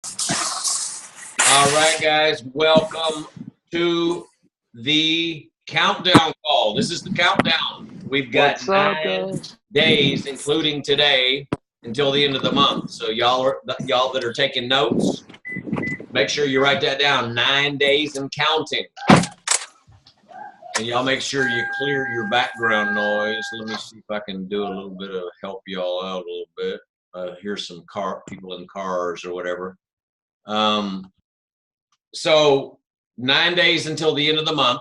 All right, guys, welcome to the countdown call. This is the countdown. We've got What's up, 9 guys? days, including today, until the end of the month. So y'all that are taking notes, make sure you write that down. 9 days and counting. And y'all make sure you clear your background noise. Let me see if I can do a little bit of help y'all out a little bit. Here's some people in cars or whatever. So 9 days until the end of the month.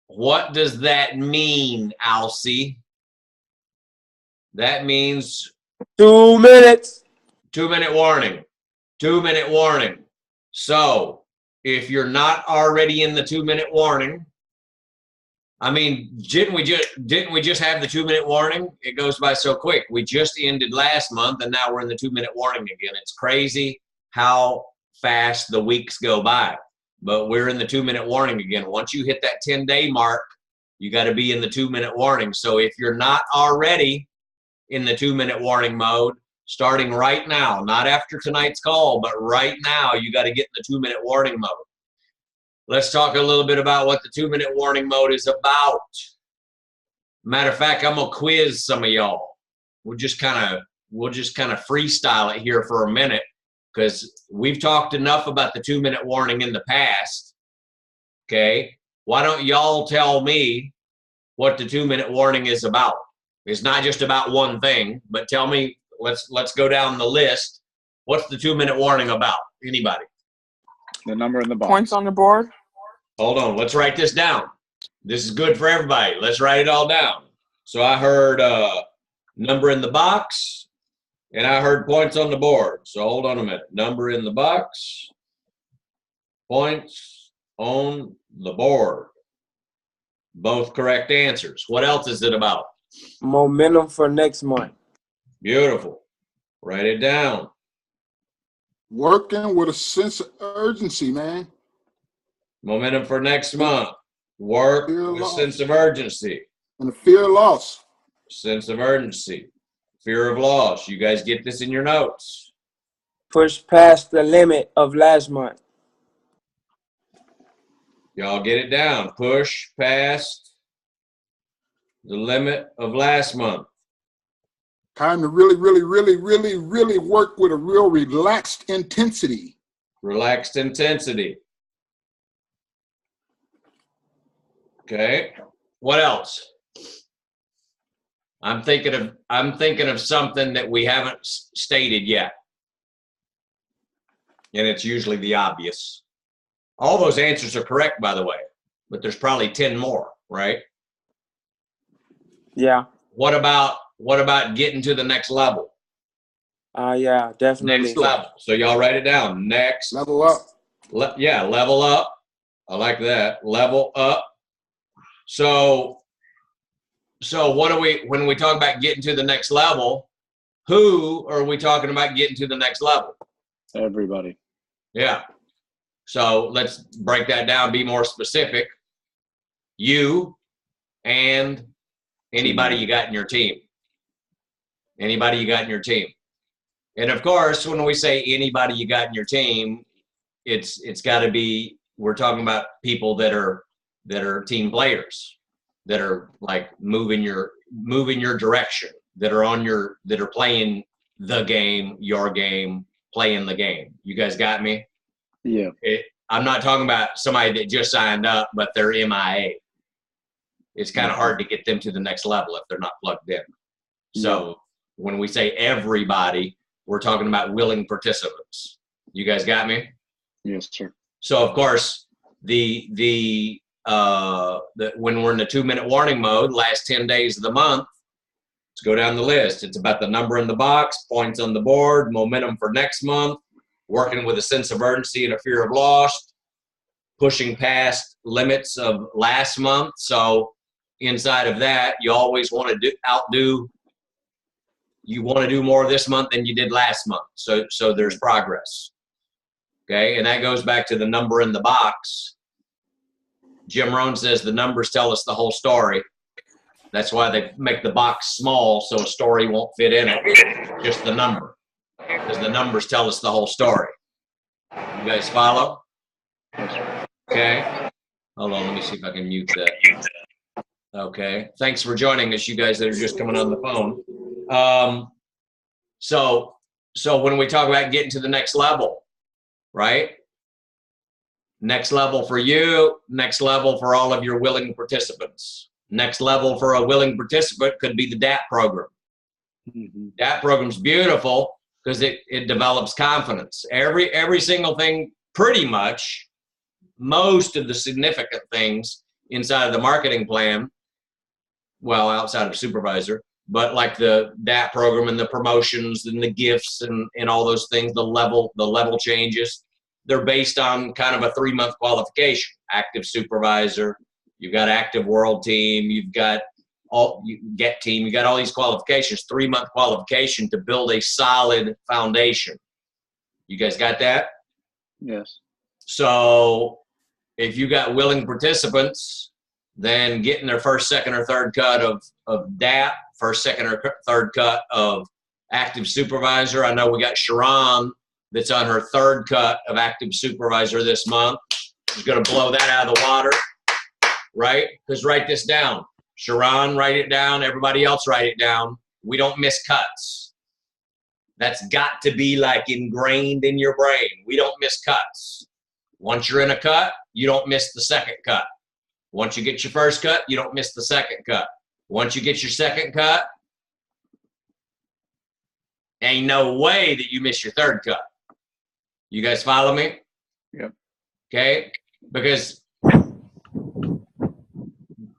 What does that mean, Alcy? That means 2 minutes. 2-minute warning. 2-minute warning. So if you're not already in the 2-minute warning, I mean, didn't we just have the 2-minute warning? It goes by so quick. We just ended last month, and now we're in the 2-minute warning again. It's crazy how fast the weeks go by. But we're in the 2-minute warning again. Once you hit that 10-day mark, you got to be in the 2-minute warning. So if you're not already in the 2-minute warning mode, starting right now, not after tonight's call, but right now, you got to get in the 2-minute warning mode. Let's talk a little bit about what the 2-minute warning mode is about. Matter of fact, I'm gonna quiz some of y'all. We'll just kind of freestyle it here for a minute, because we've talked enough about the 2-minute warning in the past. Okay, why don't y'all tell me what the 2-minute warning is about? It's not just about one thing, but tell me. Let's go down the list. What's the 2-minute warning about? Anybody? The number in the box. Points on the board. Hold on, let's write this down. This is good for everybody. Let's write it all down. So I heard number in the box, and I heard points on the board. So hold on a minute. Number in the box, points on the board. Both correct answers. What else is it about? Momentum for next month. Beautiful. Write it down. Working with a sense of urgency, man. Momentum for next month. Work with a sense of urgency. And the fear of loss. Sense of urgency. Fear of loss. You guys get this in your notes. Push past the limit of last month. Y'all get it down. Push past the limit of last month. Time to really, really, really, really, really work with a real relaxed intensity. Relaxed intensity. Okay. What else? I'm thinking of something that we haven't stated yet. And it's usually the obvious. All those answers are correct, by the way, but there's probably 10 more, right? Yeah. What about getting to the next level? Yeah, definitely. Next level. So y'all write it down. Next. Level up. Level up. I like that. Level up. So what are when we talk about getting to the next level, who are we talking about getting to the next level? Everybody. Yeah. So let's break that down, be more specific. You and anybody you got in your team. Anybody you got in your team. And of course, when we say anybody you got in your team, it's got to be, we're talking about people that are team players, that are like moving your direction, that are playing the game, your game, playing the game. You guys got me? Yeah. I'm not talking about somebody that just signed up, but they're MIA. It's kind of hard to get them to the next level if they're not plugged in. So when we say everybody, we're talking about willing participants. You guys got me? Yes, sir. So of course, when we're in the 2-minute warning mode, last 10 days of the month, let's go down the list. It's about the number in the box, points on the board, momentum for next month, working with a sense of urgency and a fear of loss, pushing past limits of last month. So inside of that, you always want to you want to do more this month than you did last month. So there's progress. Okay, and that goes back to the number in the box. Jim Rohn says the numbers tell us the whole story. That's why they make the box small so a story won't fit in it. Just the number. Because the numbers tell us the whole story. You guys follow? Yes, sir. Okay. Hold on, let me see if I can mute that. Okay. Thanks for joining us, you guys that are just coming on the phone. So when we talk about getting to the next level, right? Next level for you, next level for all of your willing participants. Next level for a willing participant could be the DAP program. DAP program's beautiful because it develops confidence. Every single thing, pretty much, most of the significant things inside of the marketing plan, well, outside of supervisor, but like the DAP program and the promotions and the gifts and all those things, the level changes, they're based on kind of a 3-month qualification. Active supervisor, you've got active world team, you've got get team, you got all these qualifications, 3-month qualification to build a solid foundation. You guys got that? Yes. So if you got willing participants, then getting their first, second, or third cut of DAP, first, second, or third cut of active supervisor. I know we got Sharon that's on her third cut of active supervisor this month. She's going to blow that out of the water, right? Because write this down. Sharon, write it down. Everybody else, write it down. We don't miss cuts. That's got to be like ingrained in your brain. We don't miss cuts. Once you're in a cut, you don't miss the second cut. Once you get your first cut, you don't miss the second cut. Once you get your second cut, ain't no way that you miss your third cut. You guys follow me? Yep. Okay? Because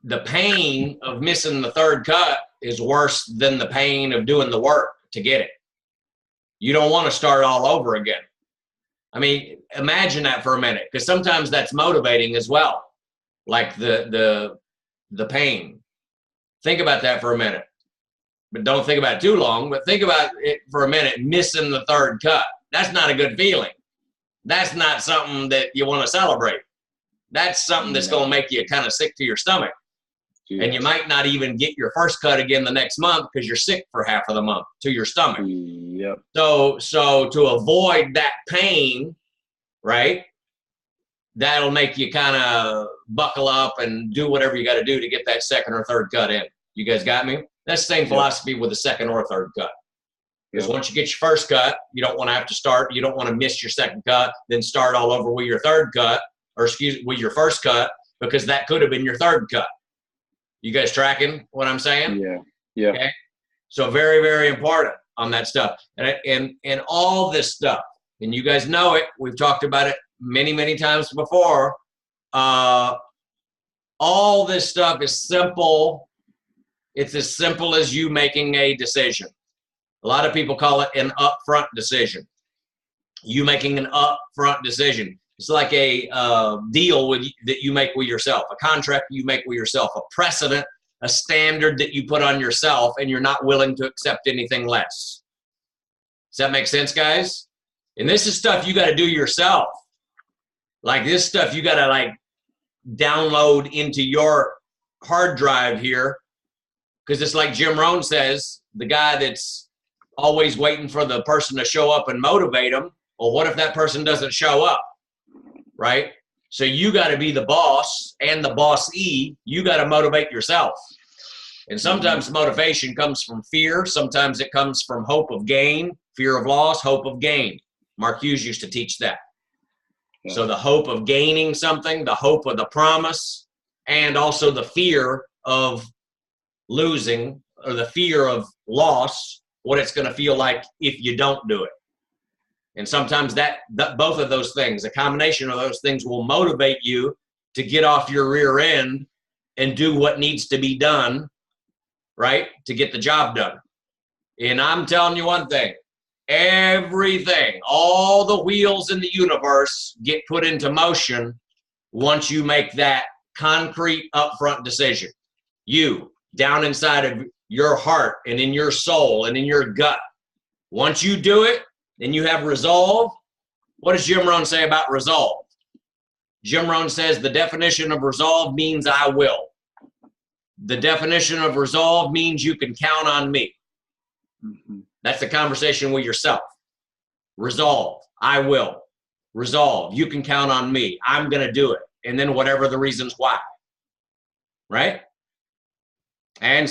the pain of missing the third cut is worse than the pain of doing the work to get it. You don't want to start all over again. I mean, imagine that for a minute, because sometimes that's motivating as well. Like the pain. Think about that for a minute. But don't think about it too long, but think about it for a minute, missing the third cut. That's not a good feeling. That's not something that you want to celebrate. That's something that's going to make you kind of sick to your stomach. Yes. And you might not even get your first cut again the next month because you're sick for half of the month to your stomach. Yep. So to avoid that pain, right, that'll make you kind of buckle up and do whatever you got to do to get that second or third cut in. You guys got me? That's the same philosophy with the second or third cut. Because once you get your first cut, you don't want to have to start. You don't want to miss your second cut, then start all over with your third cut, or with your first cut, because that could have been your third cut. You guys tracking what I'm saying? Yeah. Yeah. Okay? So very, very important on that stuff. And all this stuff, and you guys know it, we've talked about it many, many times before. All this stuff is simple. It's as simple as you making a decision. A lot of people call it an upfront decision. You making an upfront decision. It's like a deal that you make with yourself, a contract you make with yourself, a precedent, a standard that you put on yourself, and you're not willing to accept anything less. Does that make sense, guys? And this is stuff you got to do yourself. Like this stuff you got to like download into your hard drive here, because it's like Jim Rohn says, the guy that's always waiting for the person to show up and motivate them. Well, what if that person doesn't show up? Right? So you got to be the boss and the bossee. You got to motivate yourself. And sometimes motivation comes from fear. Sometimes it comes from hope of gain, fear of loss, hope of gain. Mark Hughes used to teach that. Yeah. So the hope of gaining something, the hope of the promise, and also the fear of losing, or the fear of loss, what it's going to feel like if you don't do it. And sometimes that both of those things, a combination of those things, will motivate you to get off your rear end and do what needs to be done, right, to get the job done. And I'm telling you one thing, everything, all the wheels in the universe get put into motion once you make that concrete upfront decision. You, down inside of your heart and in your soul and in your gut, once you do it, and you have resolve. What does Jim Rohn say about resolve? Jim Rohn says the definition of resolve means I will. The definition of resolve means you can count on me. That's the conversation with yourself. Resolve, I will. resolve. You can count on me. I'm going to do it. And then whatever the reasons why. Right? And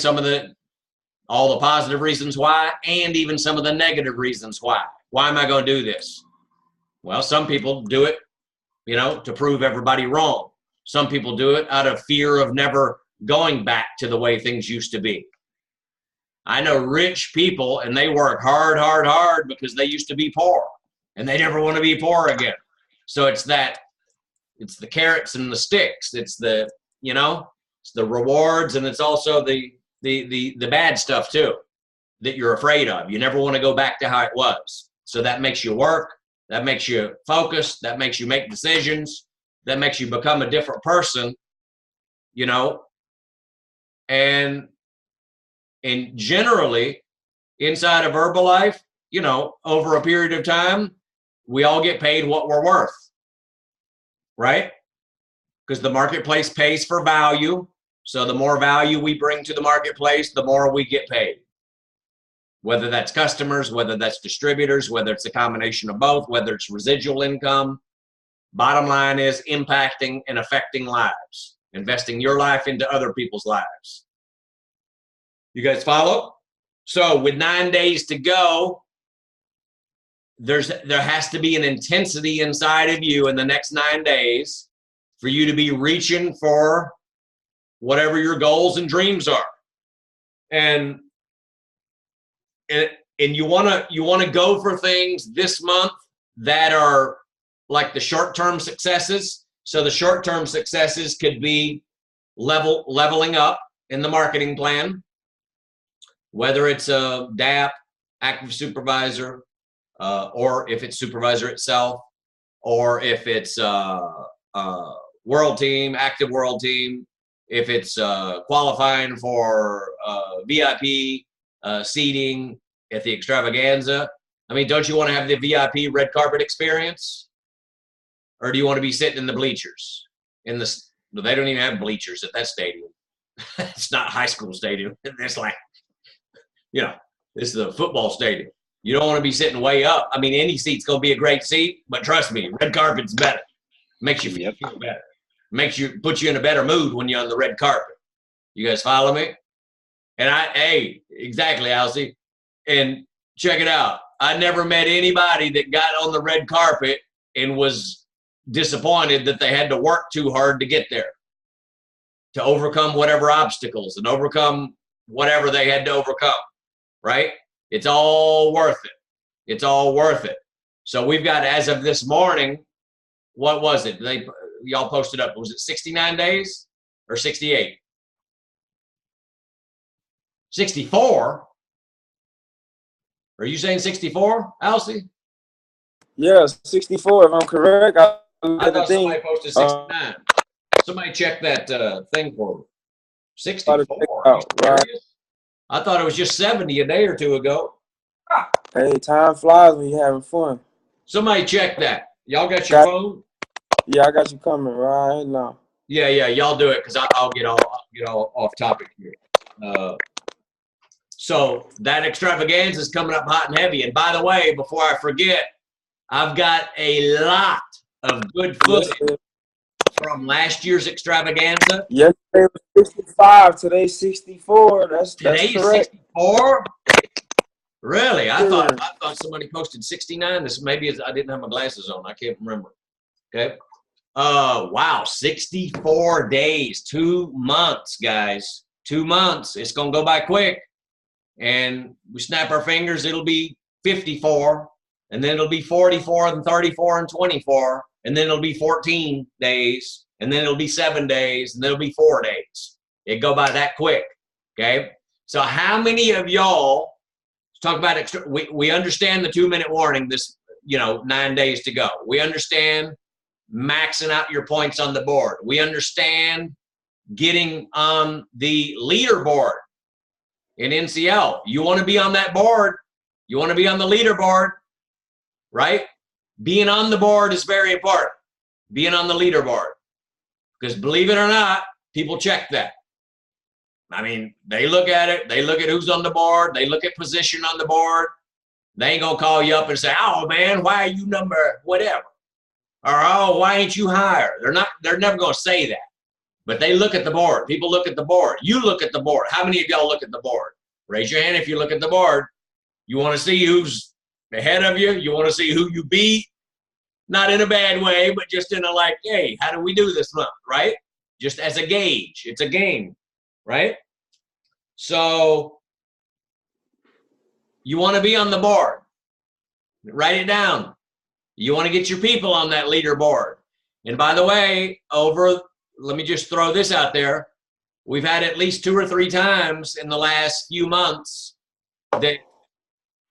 all the positive reasons why, and even some of the negative reasons why. Why am I going to do this? Well, some people do it, to prove everybody wrong. Some people do it out of fear of never going back to the way things used to be. I know rich people, and they work hard, hard, hard because they used to be poor, and they never want to be poor again. So it's the carrots and the sticks. It's it's the rewards, and it's also the bad stuff too that you're afraid of. You never want to go back to how it was. So that makes you work. That makes you focus. That makes you make decisions. That makes you become a different person, and generally inside of Herbalife, over a period of time, we all get paid what we're worth, right? Because the marketplace pays for value. So the more value we bring to the marketplace, the more we get paid. Whether that's customers, whether that's distributors, whether it's a combination of both, whether it's residual income. Bottom line is impacting and affecting lives, investing your life into other people's lives. You guys follow? So with 9 days to go, there has to be an intensity inside of you in the next 9 days for you to be reaching for whatever your goals and dreams are. And you want to go for things this month that are like the short-term successes. So the short-term successes could be leveling up in the marketing plan, whether it's a DAP, active supervisor, or if it's supervisor itself, or if it's world team, active world team, if it's qualifying for VIP seating at the extravaganza. I mean, don't you want to have the VIP red carpet experience? Or do you want to be sitting in the bleachers? They don't even have bleachers at that stadium. It's not a high school stadium. It's like, this is a football stadium. You don't want to be sitting way up. I mean, any seat's going to be a great seat, but trust me, red carpet's better. Makes you feel better. Puts you in a better mood when you're on the red carpet. You guys follow me? And exactly, Alcy. And check it out. I never met anybody that got on the red carpet and was disappointed that they had to work too hard to get there, to overcome whatever obstacles and overcome whatever they had to overcome, right? It's all worth it. It's all worth it. So we've got, as of this morning, what was it? Y'all posted up. Was it 69 days or 68? 64? Are you saying 64, Alcy? Yeah, 64 if I'm correct. I thought somebody posted 69. Somebody check that thing for me. 64. Right. I thought it was just 70 a day or two ago. Hey, time flies when you're having fun. Somebody check that. Y'all got your phone? Yeah, I got you coming right now. Yeah, y'all do it because I'll get all off topic here. So that extravaganza is coming up hot and heavy. And by the way, before I forget, I've got a lot of good footage from last year's extravaganza. Yesterday was 65. Today's 64. That's Today's correct. 64. Really? I thought somebody posted 69. Maybe I didn't have my glasses on. I can't remember. Okay. Wow, 64 days, 2 months, guys. 2 months. It's gonna go by quick. And we snap our fingers, it'll be 54, and then it'll be 44 and 34 and 24, and then it'll be 14 days, and then it'll be 7 days, and then it'll be 4 days. It go by that quick. Okay. So how many of y'all talk about we understand the 2-minute warning, 9 days to go. We understand maxing out your points on the board. We understand getting on the leaderboard in NCL. You want to be on that board. You want to be on the leaderboard, right? Being on the board is very important. Being on the leaderboard. Because believe it or not, people check that. I mean, they look at it. They look at who's on the board. They look at position on the board. They ain't going to call you up and say, oh, man, why are you number whatever? Or, oh, why ain't you higher? They're never going to say that. But they look at the board. People look at the board. You look at the board. How many of y'all look at the board? Raise your hand if you look at the board. You want to see who's ahead of you. You want to see who you beat. Not in a bad way, but just in a like, hey, how do we do this month, right? Just as a gauge. It's a game, right? So you want to be on the board. Write it down. You want to get your people on that leaderboard. And by the way, let me just throw this out there. We've had at least 2 or 3 times in the last few months that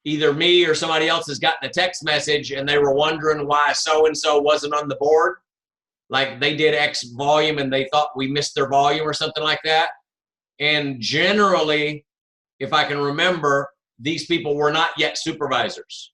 either me or somebody else has gotten a text message and they were wondering why so-and-so wasn't on the board. Like they did X volume and they thought we missed their volume or something like that. And generally, if I can remember, these people were not yet supervisors.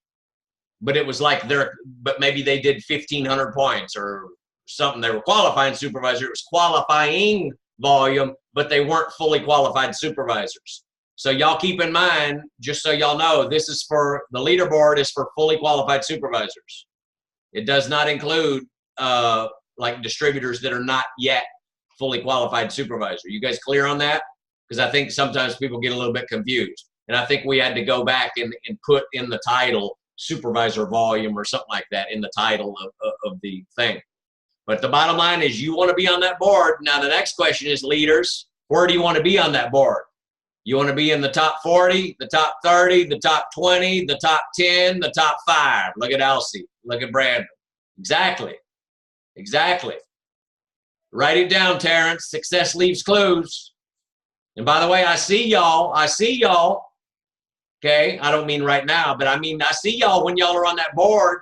But it was like but maybe they did 1,500 points or something. They were qualifying supervisor. It was qualifying volume, but they weren't fully qualified supervisors. So y'all keep in mind, just so y'all know, this is for the leaderboard is for fully qualified supervisors. It does not include like distributors that are not yet fully qualified supervisor. You guys clear on that? Because I think sometimes people get a little bit confused. And I think we had to go back and put in the title supervisor volume or something like that in the title of the thing. But the bottom line is you want to be on that board. Now the next question is leaders, where do you want to be on that board? You want to be in the top 40, the top 30, the top 20, the top 10, the top 5. Look at Elsie. Look at Brandon. Exactly. Exactly. Write it down, Terrence. Success leaves clues. And by the way, I see y'all. Okay, I don't mean right now, but I mean, I see y'all when y'all are on that board.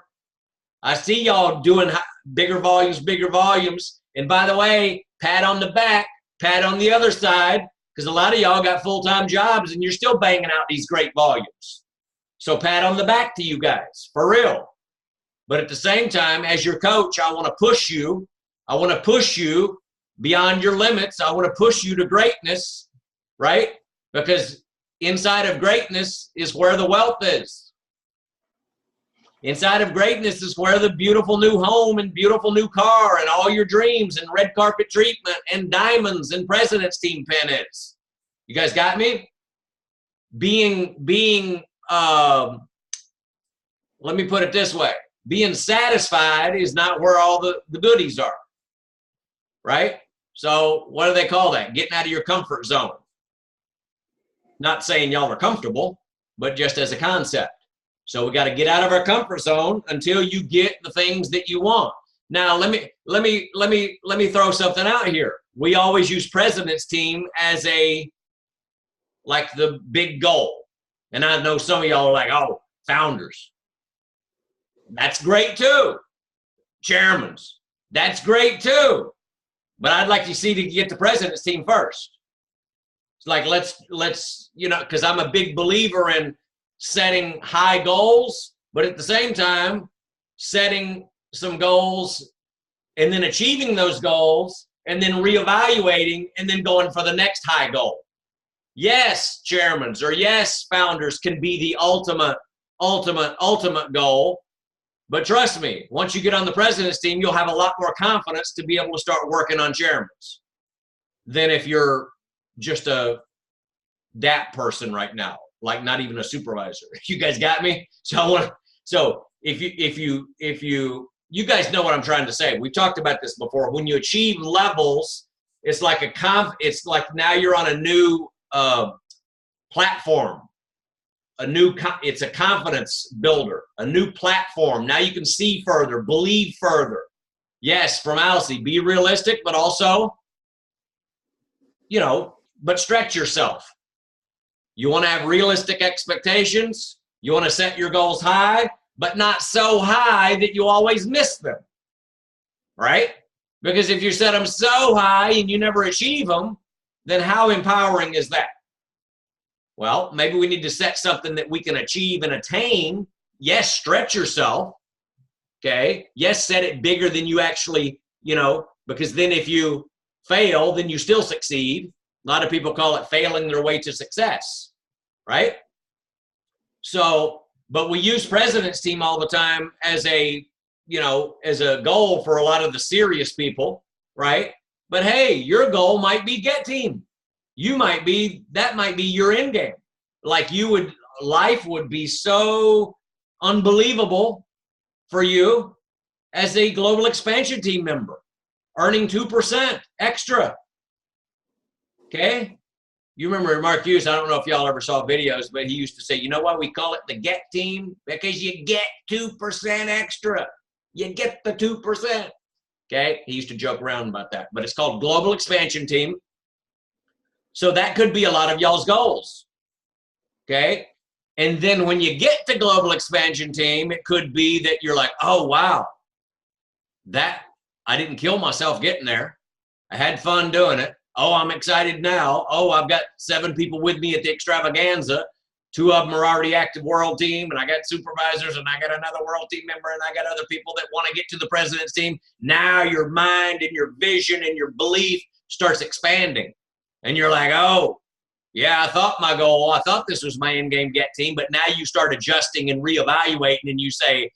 I see y'all doing bigger volumes. And by the way, pat on the back, pat on the other side, because a lot of y'all got full-time jobs and you're still banging out these great volumes. So pat on the back to you guys, for real. But at the same time, as your coach, I want to push you. I want to push you beyond your limits. I want to push you to greatness, right? Because inside of greatness is where the wealth is. Inside of greatness is where the beautiful new home and beautiful new car and all your dreams and red carpet treatment and diamonds and president's team pen is. You guys got me? Let me put it this way. Being satisfied is not where all the goodies are, right? So what do they call that? Getting out of your comfort zone. Not saying y'all are comfortable, but just as a concept. So we got to get out of our comfort zone until you get the things that you want. Now let me throw something out here. We always use president's team as like the big goal. And I know some of y'all are like, oh, founders. That's great too. Chairman's. That's great too. But I'd like to see to get the president's team first. It's like, let's, because I'm a big believer in setting high goals, but at the same time, setting some goals and then achieving those goals and then reevaluating and then going for the next high goal. Yes, chairmans or yes, founders can be the ultimate goal. But trust me, once you get on the president's team, you'll have a lot more confidence to be able to start working on chairmans than if you're just a DAP person right now, like not even a supervisor. You guys got me? So if you guys know what I'm trying to say. We've talked about this before. When you achieve levels, it's like it's like now you're on a new platform. It's a confidence builder, a new platform. Now you can see further, believe further. Yes, from Alice, be realistic, but also, but stretch yourself. You want to have realistic expectations. You want to set your goals high, but not so high that you always miss them, right? Because if you set them so high and you never achieve them, then how empowering is that? Well, maybe we need to set something that we can achieve and attain. Yes, stretch yourself. Okay. Yes, set it bigger than you actually, because then if you fail, then you still succeed. A lot of people call it failing their way to success, right? So, but we use president's team all the time as a you know, as a goal for a lot of the serious people, right? But hey, your goal might be get team. That might be your end game. Like life would be so unbelievable for you as a global expansion team member, earning 2% extra. Okay? You remember Mark Hughes, I don't know if y'all ever saw videos, but he used to say, you know why we call it the get team? Because you get 2% extra. You get the 2%. Okay? He used to joke around about that, but it's called global expansion team. So that could be a lot of y'all's goals. Okay? And then when you get to global expansion team, it could be that you're like, oh, wow, I didn't kill myself getting there. I had fun doing it. Oh, I'm excited now. Oh, I've got 7 people with me at the extravaganza. 2 of them are already active world team, and I got supervisors, and I got another world team member, and I got other people that want to get to the president's team. Now your mind and your vision and your belief starts expanding. And you're like, oh, yeah, I thought this was my end game get team, but now you start adjusting and reevaluating, and you say,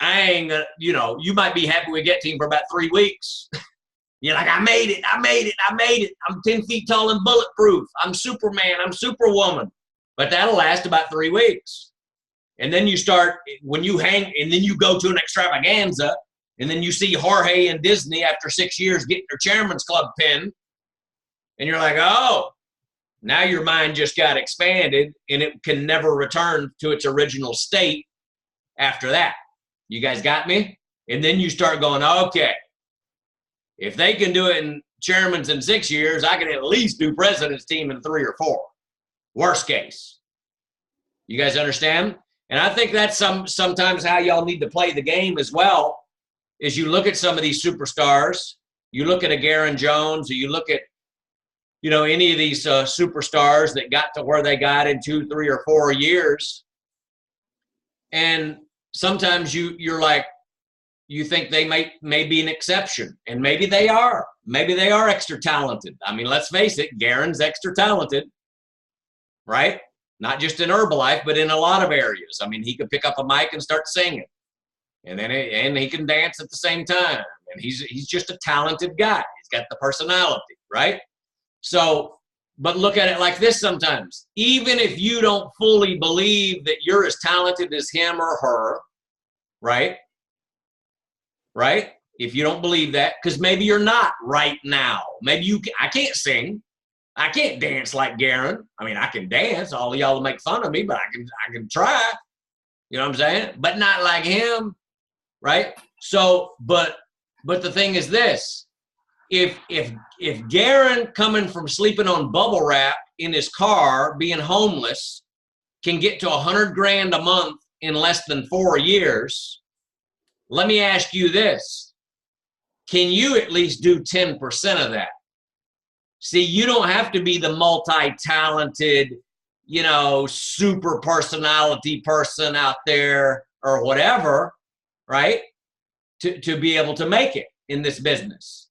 you might be happy with get team for about 3 weeks. You're like, I made it. I'm 10 feet tall and bulletproof. I'm Superman. I'm Superwoman. But that'll last about 3 weeks. And then you start, and then you go to an extravaganza, and then you see Jorge and Disney after 6 years getting their chairman's club pin. And you're like, oh, now your mind just got expanded, and it can never return to its original state after that. You guys got me? And then you start going, okay, if they can do it in chairman's in 6 years, I can at least do president's team in 3 or 4. Worst case. You guys understand? And I think that's sometimes how y'all need to play the game as well, is you look at some of these superstars, you look at a Garen Jones, or you look at, any of these superstars that got to where they got in 2, 3, or 4 years. And sometimes you're like, you think they may be an exception, and maybe they are. Maybe they are extra talented. I mean, let's face it, Garen's extra talented, right? Not just in Herbalife, but in a lot of areas. I mean, he could pick up a mic and start singing, and he can dance at the same time. And he's just a talented guy. He's got the personality, right? So, but look at it like this sometimes. Even if you don't fully believe that you're as talented as him or her, right? Right? If you don't believe that, because maybe you're not right now. Maybe I can't sing. I can't dance like Garen. I mean, I can dance. All of y'all will make fun of me, but I can try. You know what I'm saying? But not like him, right? So, but the thing is this. If Garen, coming from sleeping on bubble wrap in his car, being homeless, can get to $100,000 a month in less than 4 years, let me ask you this. Can you at least do 10% of that? See, you don't have to be the multi-talented, super personality person out there or whatever, right? To be able to make it in this business.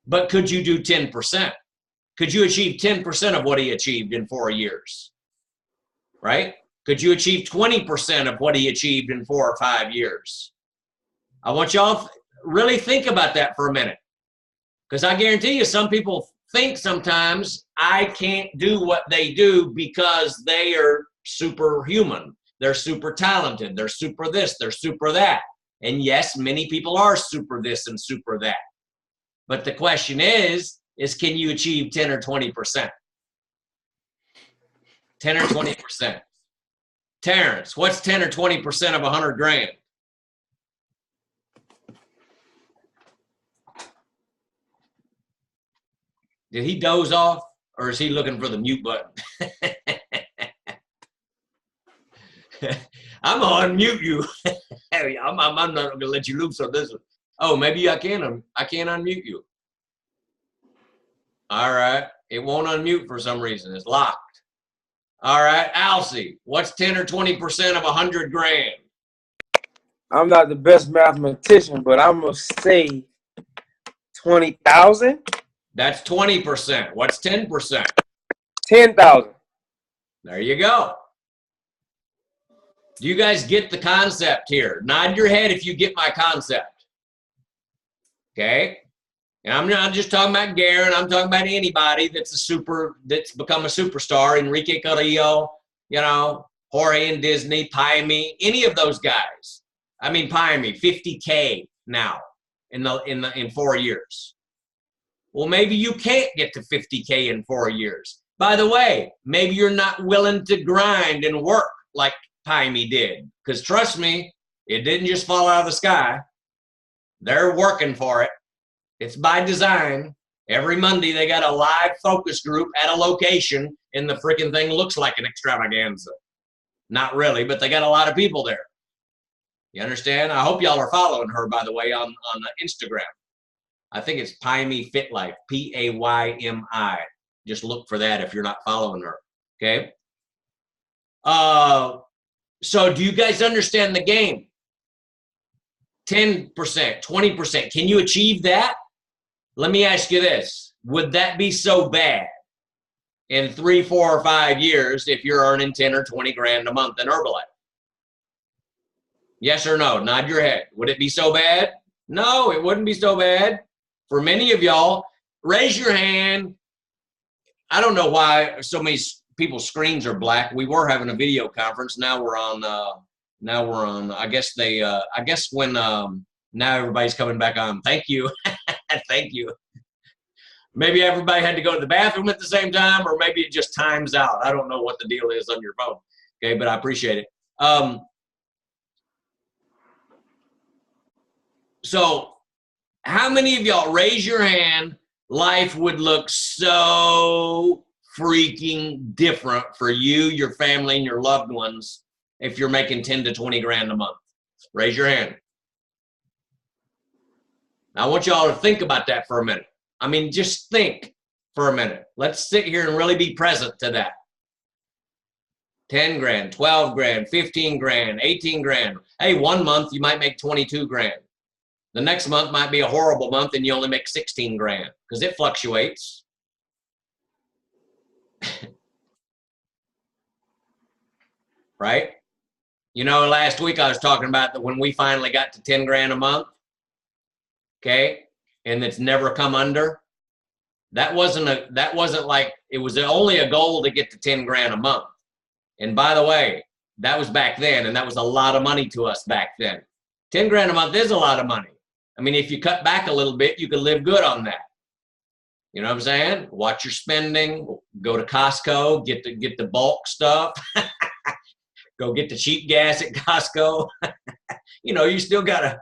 But could you do 10%? Could you achieve 10% of what he achieved in 4 years? Right? Could you achieve 20% of what he achieved in 4 or 5 years? I want y'all really think about that for a minute. Because I guarantee you, some people think sometimes I can't do what they do because they are superhuman. They're super talented. They're super this. They're super that. And yes, many people are super this and super that. But the question is can you achieve 10 or 20%? 10 or 20%. Terrence, what's 10 or 20% of $100,000? Did he doze off, or is he looking for the mute button? I'm gonna unmute you. I'm not gonna let you loose on this one. Oh, maybe I can't unmute you. All right. It won't unmute for some reason. It's locked. All right. Alcy, what's 10 or 20% of $100,000? I'm not the best mathematician, but I'm going to say 20,000. That's 20%. What's 10%? 10,000. There you go. Do you guys get the concept here? Nod your head if you get my concept. Okay? And I'm not just talking about Garen. I'm talking about anybody that's become a superstar. Enrique Carrillo, you know, Jorge and Disney, Paimi, any of those guys. I mean, Paimi, 50K now in 4 years. Well, maybe you can't get to 50K in 4 years. By the way, maybe you're not willing to grind and work like Paimi did. Because trust me, it didn't just fall out of the sky. They're working for it. It's by design. Every Monday, they got a live focus group at a location, and the freaking thing looks like an extravaganza. Not really, but they got a lot of people there. You understand? I hope y'all are following her, by the way, on Instagram. I think it's Paimi Fit Life, Paymi. Just look for that if you're not following her, okay? So do you guys understand the game? 10%, 20%. Can you achieve that? Let me ask you this. Would that be so bad in 3, 4, or 5 years if you're earning 10 or 20 grand a month in Herbalife? Yes or no? Nod your head. Would it be so bad? No, it wouldn't be so bad. For many of y'all, raise your hand. I don't know why so many people's screens are black. We were having a video conference. Now we're on, I guess when now everybody's coming back on. Thank you. Thank you. Maybe everybody had to go to the bathroom at the same time, or maybe it just times out. I don't know what the deal is on your phone. Okay, but I appreciate it. So how many of y'all, raise your hand, life would look so freaking different for you, your family, and your loved ones if you're making 10 to 20 grand a month? Raise your hand. Now, I want y'all to think about that for a minute. I mean, just think for a minute. Let's sit here and really be present to that. 10 grand, 12 grand, 15 grand, 18 grand. Hey, 1 month you might make 22 grand. The next month might be a horrible month and you only make 16 grand because it fluctuates. Right? You know, last week I was talking about that when we finally got to 10 grand a month, okay, and it's never come under. That wasn't like, it was only a goal to get to 10 grand a month. And by the way, that was back then, and that was a lot of money to us back then. 10 grand a month is a lot of money. I mean, if you cut back a little bit, you can live good on that. You know what I'm saying? Watch your spending, go to Costco, get the bulk stuff. Go get the cheap gas at Costco. You know, you still gotta,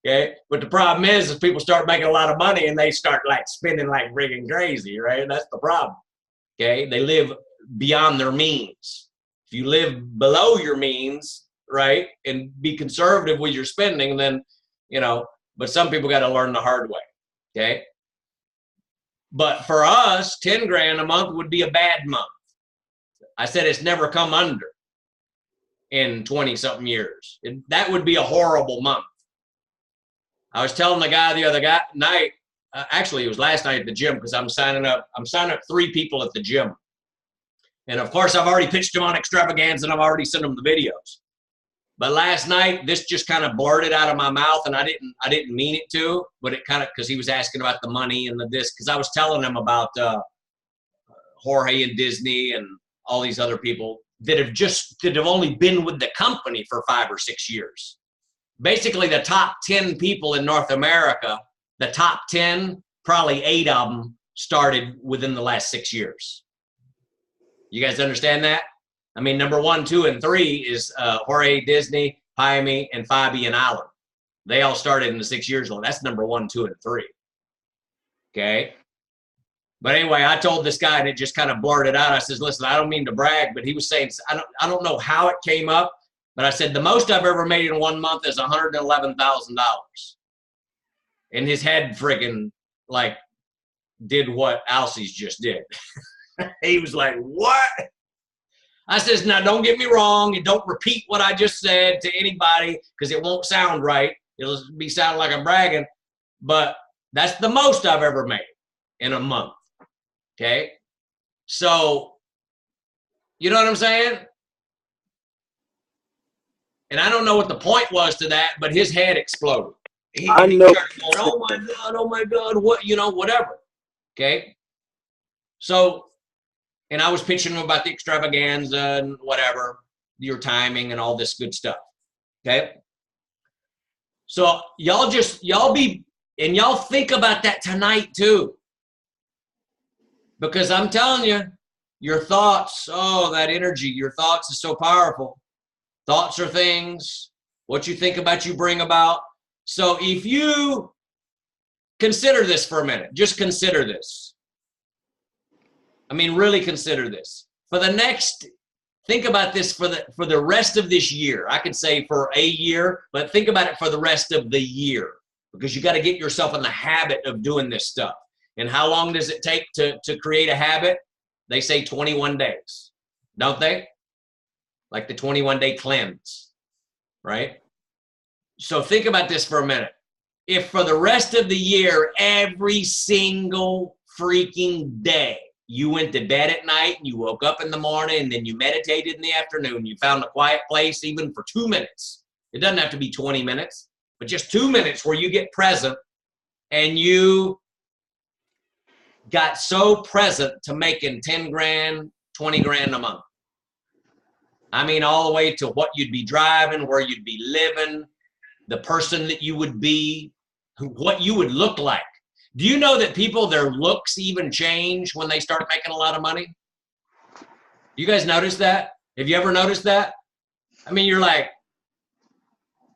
okay? But the problem is people start making a lot of money and they start like spending like friggin' crazy, right? That's the problem, okay? They live beyond their means. If you live below your means, right, and be conservative with your spending, then, you know, but some people got to learn the hard way, okay? But for us, 10 grand a month would be a bad month. I said it's never come under in 20-something years. That would be a horrible month. I was telling the guy the other night, actually it was last night at the gym, because I'm signing up 3 people at the gym. And of course, I've already pitched them on Extravaganza and I've already sent them the videos. But last night, this just kind of blurted out of my mouth, and I didn't mean it to, but it kind of, because he was asking about the money and the this, because I was telling him about Jorge and Disney and all these other people that have only been with the company for 5 or 6 years. Basically, the top 10 people in North America, the top 10, probably 8 of them started within the last 6 years. You guys understand that? I mean, number 1, 2, and 3 is Jorge, Disney, Paimi, and Fabi and Alan. They all started in the 6 years old. That's number 1, 2, and 3. Okay? But anyway, I told this guy, and it just kind of blurted out. I says, listen, I don't mean to brag, but he was saying, I don't know how it came up, but I said, the most I've ever made in 1 month is $111,000. And his head friggin' like did what Alcie's just did. He was like, what? I says, now don't get me wrong, and don't repeat what I just said to anybody, because it won't sound right. It'll be sounding like I'm bragging, but that's the most I've ever made in a month. Okay? So, you know what I'm saying? And I don't know what the point was to that, but his head exploded. I He know. started going, oh my God, what, whatever. Okay. So, and I was pitching him about the extravaganza and whatever, your timing and all this good stuff. Okay. So y'all think about that tonight too. Because I'm telling you, your thoughts, that energy, your thoughts is so powerful. Thoughts are things. What you think about, you bring about. So if you consider this for a minute, just consider this. I mean, really consider this. Think about this for the rest of this year. I could say for a year, but think about it for the rest of the year, because you got to get yourself in the habit of doing this stuff. And how long does it take to create a habit? They say 21 days, don't they? Like the 21-day cleanse, right? So think about this for a minute. If for the rest of the year, every single freaking day, you went to bed at night and you woke up in the morning and then you meditated in the afternoon, you found a quiet place even for 2 minutes. It doesn't have to be 20 minutes, but just 2 minutes where you get present and you got so present to making 10 grand, 20 grand a month. I mean, all the way to what you'd be driving, where you'd be living, the person that you would be, what you would look like. Do you know that people, their looks even change when they start making a lot of money? You guys notice that? Have you ever noticed that? I mean, you're like,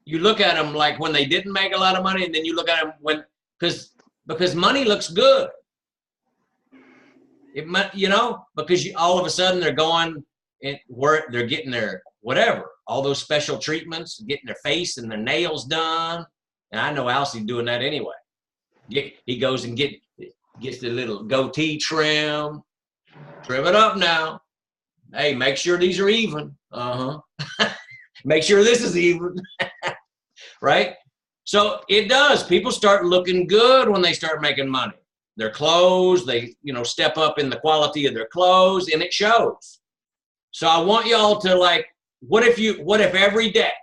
you look at them like when they didn't make a lot of money, and then you look at them because money looks good. It might, because all of a sudden they're going where they're getting their whatever, all those special treatments, getting their face and their nails done. And I know Alcie's doing that anyway. He goes and gets the little goatee trim it up now. Hey, make sure these are even. Make sure this is even. Right? So it does. People start looking good when they start making money. Their clothes, they, step up in the quality of their clothes, and it shows. So I want y'all to what if every day,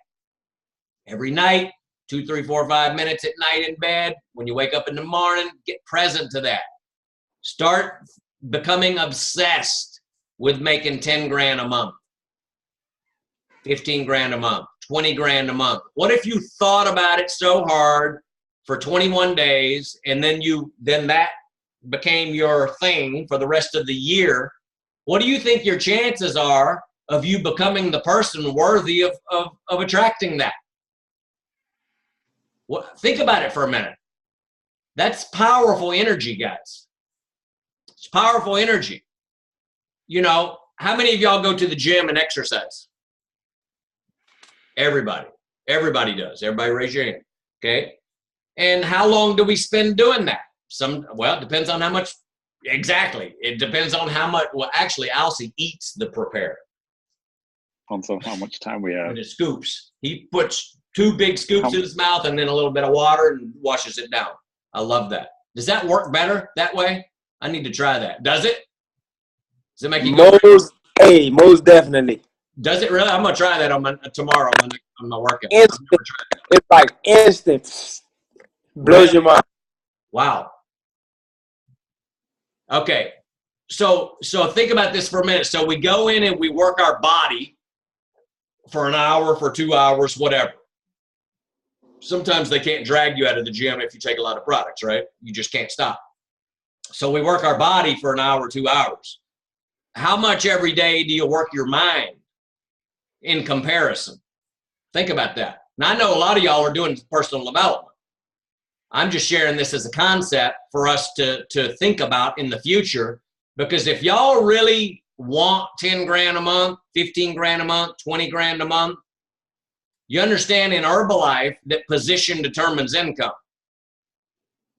every night, 2, 3, 4, 5 minutes at night in bed, when you wake up in the morning, get present to that. Start becoming obsessed with making 10 grand a month, 15 grand a month, 20 grand a month. What if you thought about it so hard for 21 days and then that became your thing for the rest of the year? What do you think your chances are of you becoming the person worthy of attracting that? Think about it for a minute. That's powerful energy, guys. It's powerful energy. How many of y'all go to the gym and exercise? Everybody. Everybody does. Everybody raise your hand. Okay. And how long do we spend doing that? It depends on how much. Exactly. It depends on how much. Well, actually, Alcie eats the prepare. Also, how much time we have. And it scoops. He puts 2 big scoops in his mouth and then a little bit of water and washes it down. I love that. Does that work better that way? I need to try that. Does it? Does it make you go? Most definitely. Does it really? I'm gonna try that tomorrow on my workout. Instant. It's like instant. Blows your mind. Wow. Okay. So think about this for a minute. So we go in and we work our body for an hour, for 2 hours, whatever. Sometimes they can't drag you out of the gym if you take a lot of products, right? You just can't stop. So we work our body for an hour, 2 hours. How much every day do you work your mind in comparison? Think about that. Now, I know a lot of y'all are doing personal development. I'm just sharing this as a concept for us to think about in the future, because if y'all really want 10 grand a month, 15 grand a month, 20 grand a month, you understand in Herbalife that position determines income.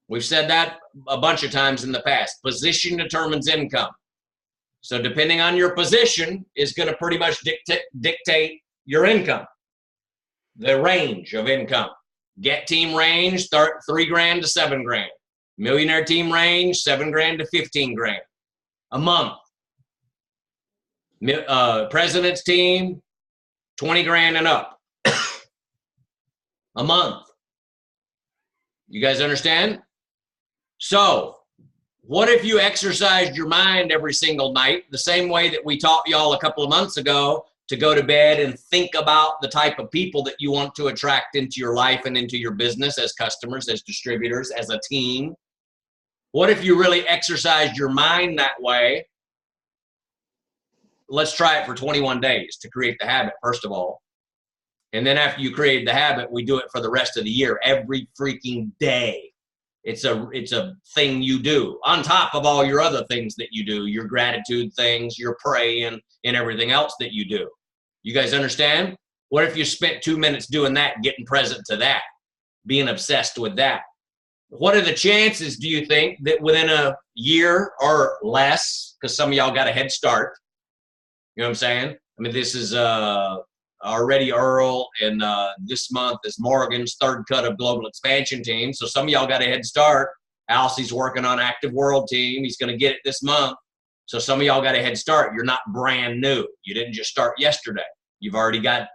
We've said that a bunch of times in the past. Position determines income. So depending on your position is going to pretty much dictate your income, the range of income. Get team range, 3 grand to 7 grand. Millionaire team range, 7 grand to 15 grand a month. President's team, 20 grand and up. a month. You guys understand? So what if you exercised your mind every single night the same way that we taught y'all a couple of months ago to go to bed and think about the type of people that you want to attract into your life and into your business as customers, as distributors, as a team? What if you really exercised your mind that way? Let's try it for 21 days to create the habit, first of all. And then after you create the habit, we do it for the rest of the year, every freaking day. It's a thing you do on top of all your other things that you do, your gratitude things, your praying, and everything else that you do. You guys understand? What if you spent 2 minutes doing that, getting present to that, being obsessed with that? What are the chances, do you think, that within a year or less, because some of y'all got a head start, you know what I'm saying? I mean, this is already Earl, and this month is Morgan's third cut of Global Expansion Team. So some of y'all got a head start. Alcie's working on Active World Team. He's going to get it this month. So some of y'all got a head start. You're not brand new. You didn't just start yesterday. You've already got,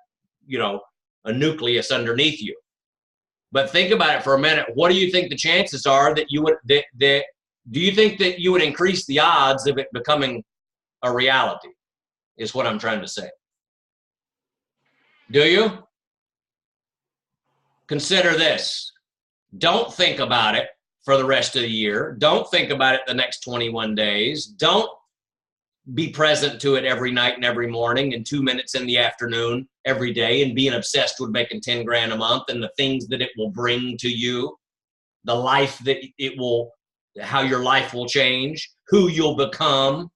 you know, a nucleus underneath you. But think about it for a minute. What do you think the chances are that you would, do you think that you would increase the odds of it becoming a reality, is what I'm trying to say. Do you? Consider this. Don't think about it for the rest of the year. Don't think about it the next 21 days. Don't be present to it every night and every morning and 2 minutes in the afternoon every day and being obsessed with making 10 grand a month and the things that it will bring to you, the life that it will, how your life will change, who you'll become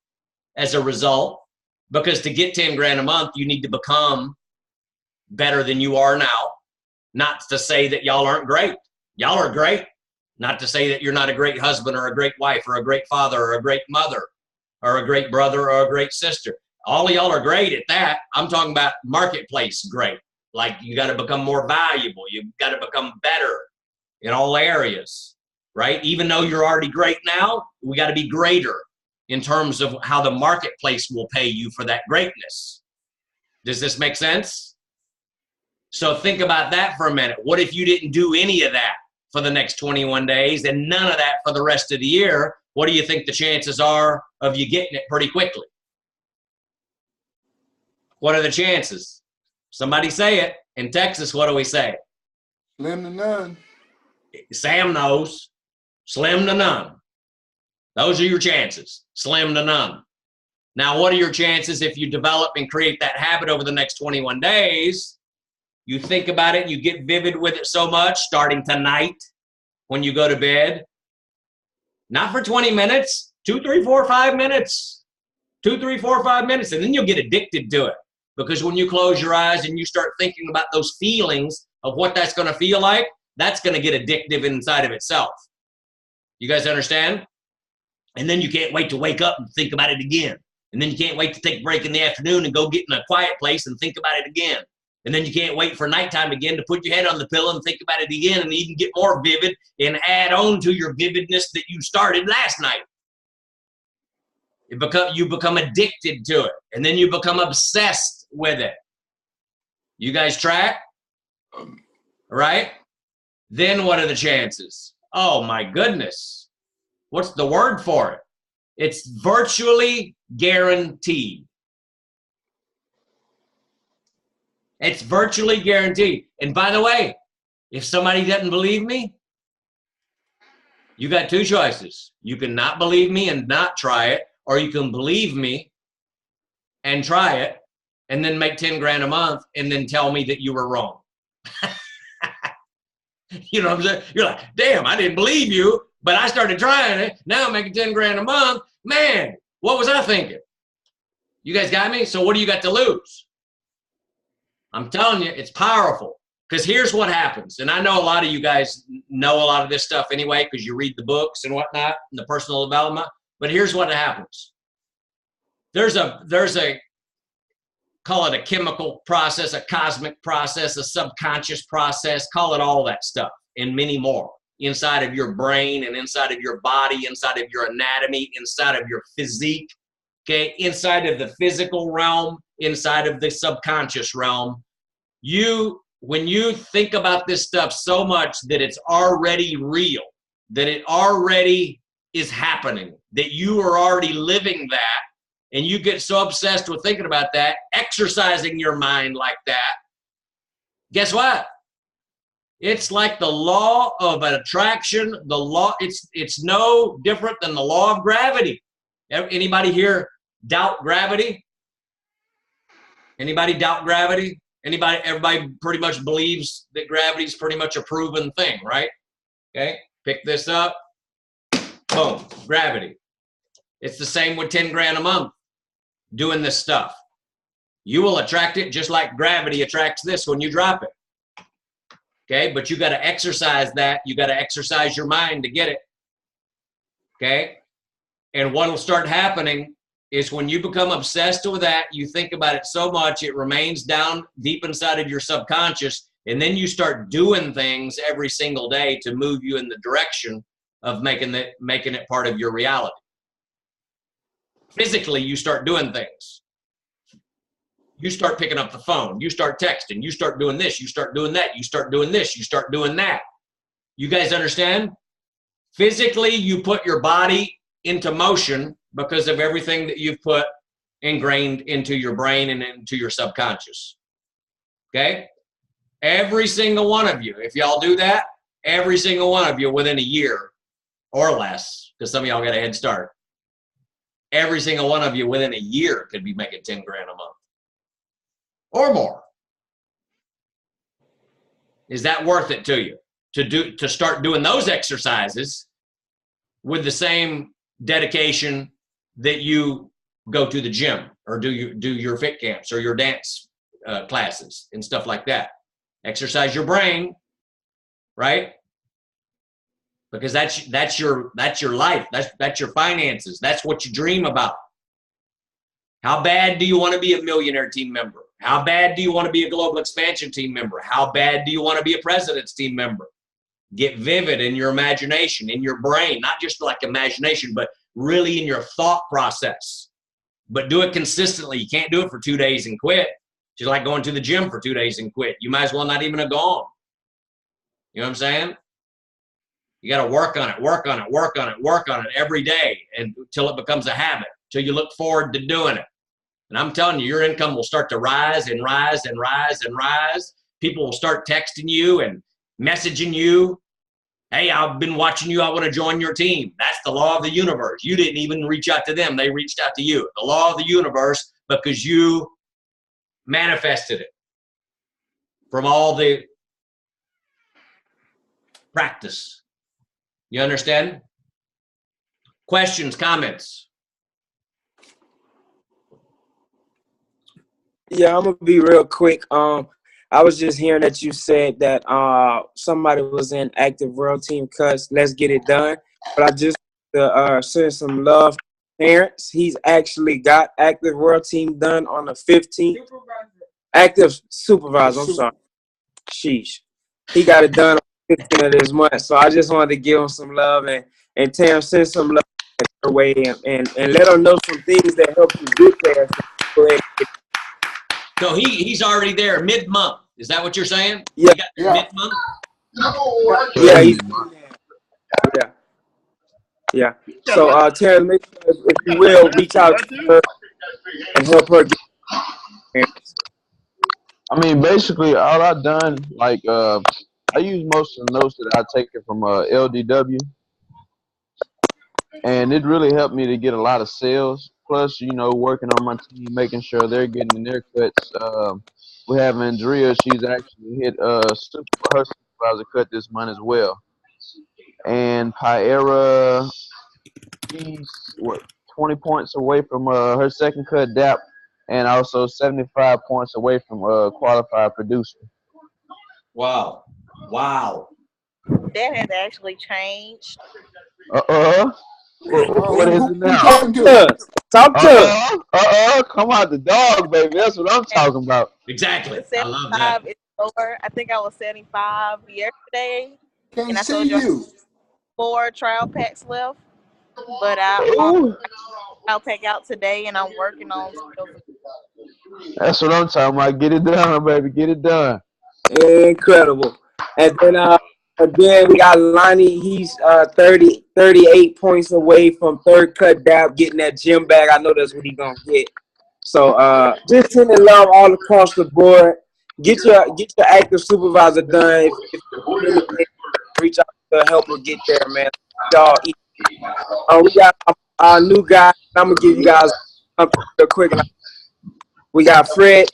as a result. Because to get 10 grand a month, you need to become better than you are now. Not to say that y'all aren't great. Y'all are great. Not to say that you're not a great husband or a great wife or a great father or a great mother or a great brother or a great sister. All of y'all are great at that. I'm talking about marketplace great. Like, you got to become more valuable. You've got to become better in all areas, right? Even though you're already great now, we got to be greater in terms of how the marketplace will pay you for that greatness. Does this make sense? So think about that for a minute. What if you didn't do any of that for the next 21 days and none of that for the rest of the year? What do you think the chances are of you getting it pretty quickly? What are the chances? Somebody say it. In Texas, what do we say? Slim to none. Sam knows. Slim to none. Those are your chances. Slim to none. Now, what are your chances if you develop and create that habit over the next 21 days? You think about it, you get vivid with it so much, starting tonight when you go to bed. Not for 20 minutes, 2, 3, 4, 5 minutes. 2, 3, 4, 5 minutes, and then you'll get addicted to it. Because when you close your eyes and you start thinking about those feelings of what that's going to feel like, that's going to get addictive inside of itself. You guys understand? And then you can't wait to wake up and think about it again. And then you can't wait to take a break in the afternoon and go get in a quiet place and think about it again. And then you can't wait for nighttime again to put your head on the pillow and think about it again and even get more vivid and add on to your vividness that you started last night. You become addicted to it, and then you become obsessed with it. You guys track? Right? Then what are the chances? Oh my goodness. What's the word for it? It's virtually guaranteed. It's virtually guaranteed. And by the way, if somebody doesn't believe me, you got two choices. You can not believe me and not try it, or you can believe me and try it and then make 10 grand a month and then tell me that you were wrong. You know what I'm saying? You're like, damn, I didn't believe you, but I started trying it. Now I'm making 10 grand a month. Man, what was I thinking? You guys got me? So what do you got to lose? I'm telling you, it's powerful. Because here's what happens. And I know a lot of you guys know a lot of this stuff anyway, because you read the books and whatnot, and the personal development. But here's what happens. There's a, call it a chemical process, a cosmic process, a subconscious process, call it all that stuff and many more inside of your brain and inside of your body, inside of your anatomy, inside of your physique, okay, inside of the physical realm, inside of the subconscious realm. You when you think about this stuff so much that it's already real, that it already is happening, that you are already living that, and you get so obsessed with thinking about that, exercising your mind like that, guess what? It's like the law of an attraction. The law, it's no different than the law of gravity. Anybody here doubt gravity? Anybody doubt gravity? Everybody pretty much believes that gravity is pretty much a proven thing, right? Okay, pick this up. Boom, gravity. It's the same with 10 grand a month doing this stuff. You will attract it just like gravity attracts this when you drop it. Okay, but you got to exercise that. You got to exercise your mind to get it. Okay, and what will start happening is when you become obsessed with that, you think about it so much, it remains down deep inside of your subconscious, and then you start doing things every single day to move you in the direction of making it part of your reality. Physically, you start doing things. You start picking up the phone. You start texting. You start doing this. You start doing that. You start doing this. You start doing that. You guys understand? Physically, you put your body into motion because of everything that you've put ingrained into your brain and into your subconscious. Okay? Every single one of you, if y'all do that, every single one of you within a year or less, because some of y'all got a head start, every single one of you within a year could be making 10 grand a month or more. Is that worth it to you to start doing those exercises with the same dedication that you go to the gym or do your fit camps or your dance classes and stuff like that? Exercise your brain, right? Because that's your life. That's your finances. That's what you dream about. How bad do you want to be a millionaire team member? How bad do you want to be a global expansion team member? How bad do you want to be a president's team member? Get vivid in your imagination, in your brain, not just like imagination, but really in your thought process. But do it consistently. You can't do it for 2 days and quit. Just like going to the gym for 2 days and quit. You might as well not even have gone. You know what I'm saying? You got to work on it, work on it, work on it, work on it every day until it becomes a habit, until you look forward to doing it. And I'm telling you, your income will start to rise and rise and rise and rise. People will start texting you and messaging you. Hey, I've been watching you. I want to join your team. That's the law of the universe. You didn't even reach out to them. They reached out to you. The law of the universe, because you manifested it from all the practice. You understand? Questions, comments? Yeah, I'm gonna be real quick. I was just hearing that you said that somebody was in active world team cuts. Let's get it done. But I just send some love to parents. He's actually got active world team done on the 15th. Active supervisor. I'm sorry. Sheesh. He got it done on the 15th of this month. So I just wanted to give him some love and Tam, send some love her way and let her know some things that help you get there. Go ahead. So he's already there mid-month. Is that what you're saying? Yeah. Mid-month? Yeah. So Terry, make sure if you will reach out to her and help her get parents. I mean, basically, all I've done, like, I use most of the notes that I take it from LDW, and it really helped me to get a lot of sales. Plus, you know, working on my team, making sure they're getting their cuts. We have Andrea; she's actually hit her supervisor cut this month as well. And Pyera, she's 20 points away from her second cut DAP, and also 75 points away from qualified producer. Wow. That has actually changed. What is it now? Talk to us. Come out the dog, baby. That's what I'm talking about. Exactly. The I love that. 75 is lower. I think I was 75 yesterday. Can't And I see told you you. 4 trial packs left. But Ooh, I'll pack out today, and I'm working on. that's what I'm talking about. Get it done, baby. Get it done. Incredible. And then again, we got Lonnie. He's 38 points away from third cut down, getting that gym bag. I know that's what he's gonna get. So just sending love all across the board. Get your active supervisor done. If you reach out to help her get there, man. Y'all eat. We got our new guy. I'm gonna give you guys something real quick. We got Fred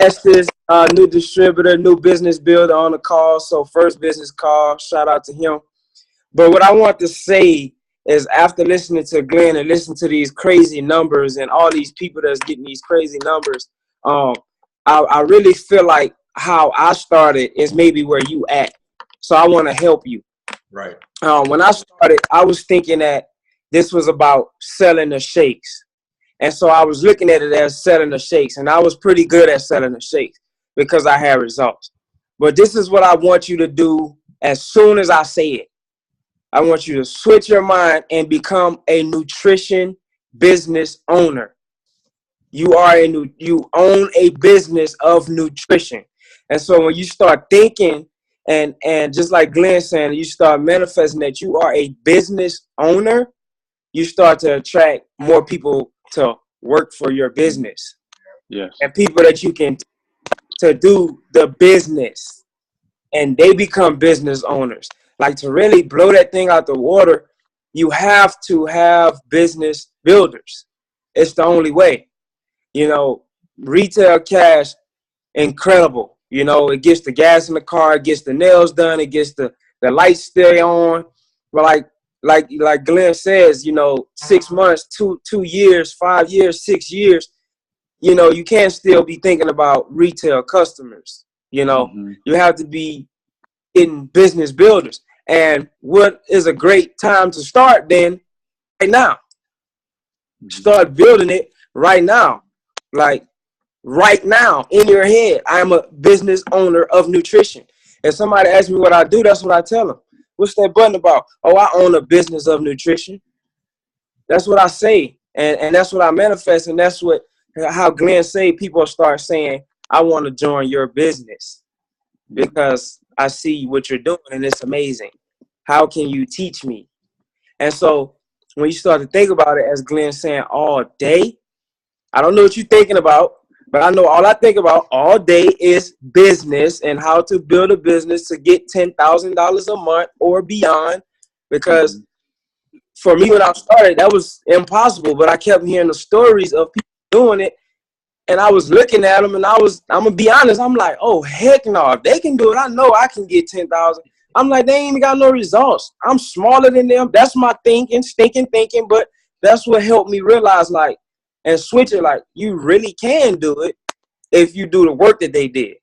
Estes, new distributor, new business builder on the call. So first business call, shout out to him. But what I want to say is after listening to Glenn and listening to these crazy numbers and all these people that's getting these crazy numbers, I really feel like how I started is maybe where you at. So I want to help you. Right. When I started, I was thinking that this was about selling the shakes. And so I was looking at it as selling the shakes. And I was pretty good at selling the shakes because I had results. But this is what I want you to do as soon as I say it. I want you to switch your mind and become a nutrition business owner. You own a business of nutrition. And so when you start thinking and just like Glenn saying, you start manifesting that you are a business owner, you start to attract more people to work for your business. Yes. And people that you can to do the business, and they become business owners. Like, to really blow that thing out the water, you have to have business builders. It's the only way. You know, retail cash, incredible. You know, it gets the gas in the car, it gets the nails done, it gets the lights stay on. But like Glenn says, you know, 6 months, 2 years, 5 years, 6 years, you know, you can't still be thinking about retail customers. You know, you have to be in business builders. And what is a great time to start then? Right now. Start building it right now. Like right now in your head, I'm a business owner of nutrition. If somebody asks me what I do, that's what I tell them. What's that button about? Oh, I own a business of nutrition. That's what I say. And that's what I manifest. And that's how Glenn say people start saying, I want to join your business because I see what you're doing and it's amazing. How can you teach me? And so when you start to think about it, as Glenn saying, all day, I don't know what you're thinking about, but I know all I think about all day is business and how to build a business to get $10,000 a month or beyond. Because for me, when I started, that was impossible, but I kept hearing the stories of people doing it. And I was looking at them and I'm going to be honest, I'm like, oh, heck no. If they can do it, I know I can get 10,000. I'm like, they ain't even got no results. I'm smaller than them. That's my stinking thinking. But that's what helped me realize, like, and switch it, like, you really can do it if you do the work that they did.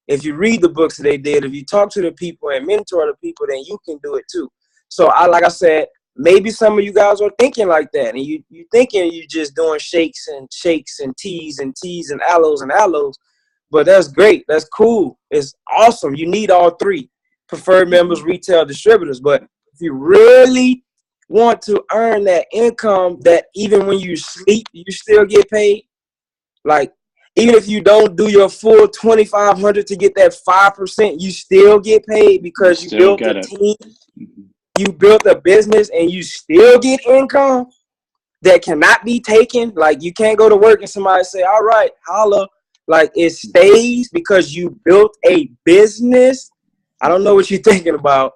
If you read the books that they did, if you talk to the people and mentor the people, then you can do it too. So like I said, maybe some of you guys are thinking like that, and you thinking you just doing shakes and teas and aloes, but that's great. That's cool. It's awesome. You need all three: preferred members, retail, distributors. But if you really want to earn that income that even when you sleep, you still get paid, like even if you don't do your full 2,500 to get that 5%, you still get paid because you built a team. You built a business and you still get income that cannot be taken. Like, you can't go to work and somebody say, all right, holla. Like, it stays because you built a business. I don't know what you're thinking about,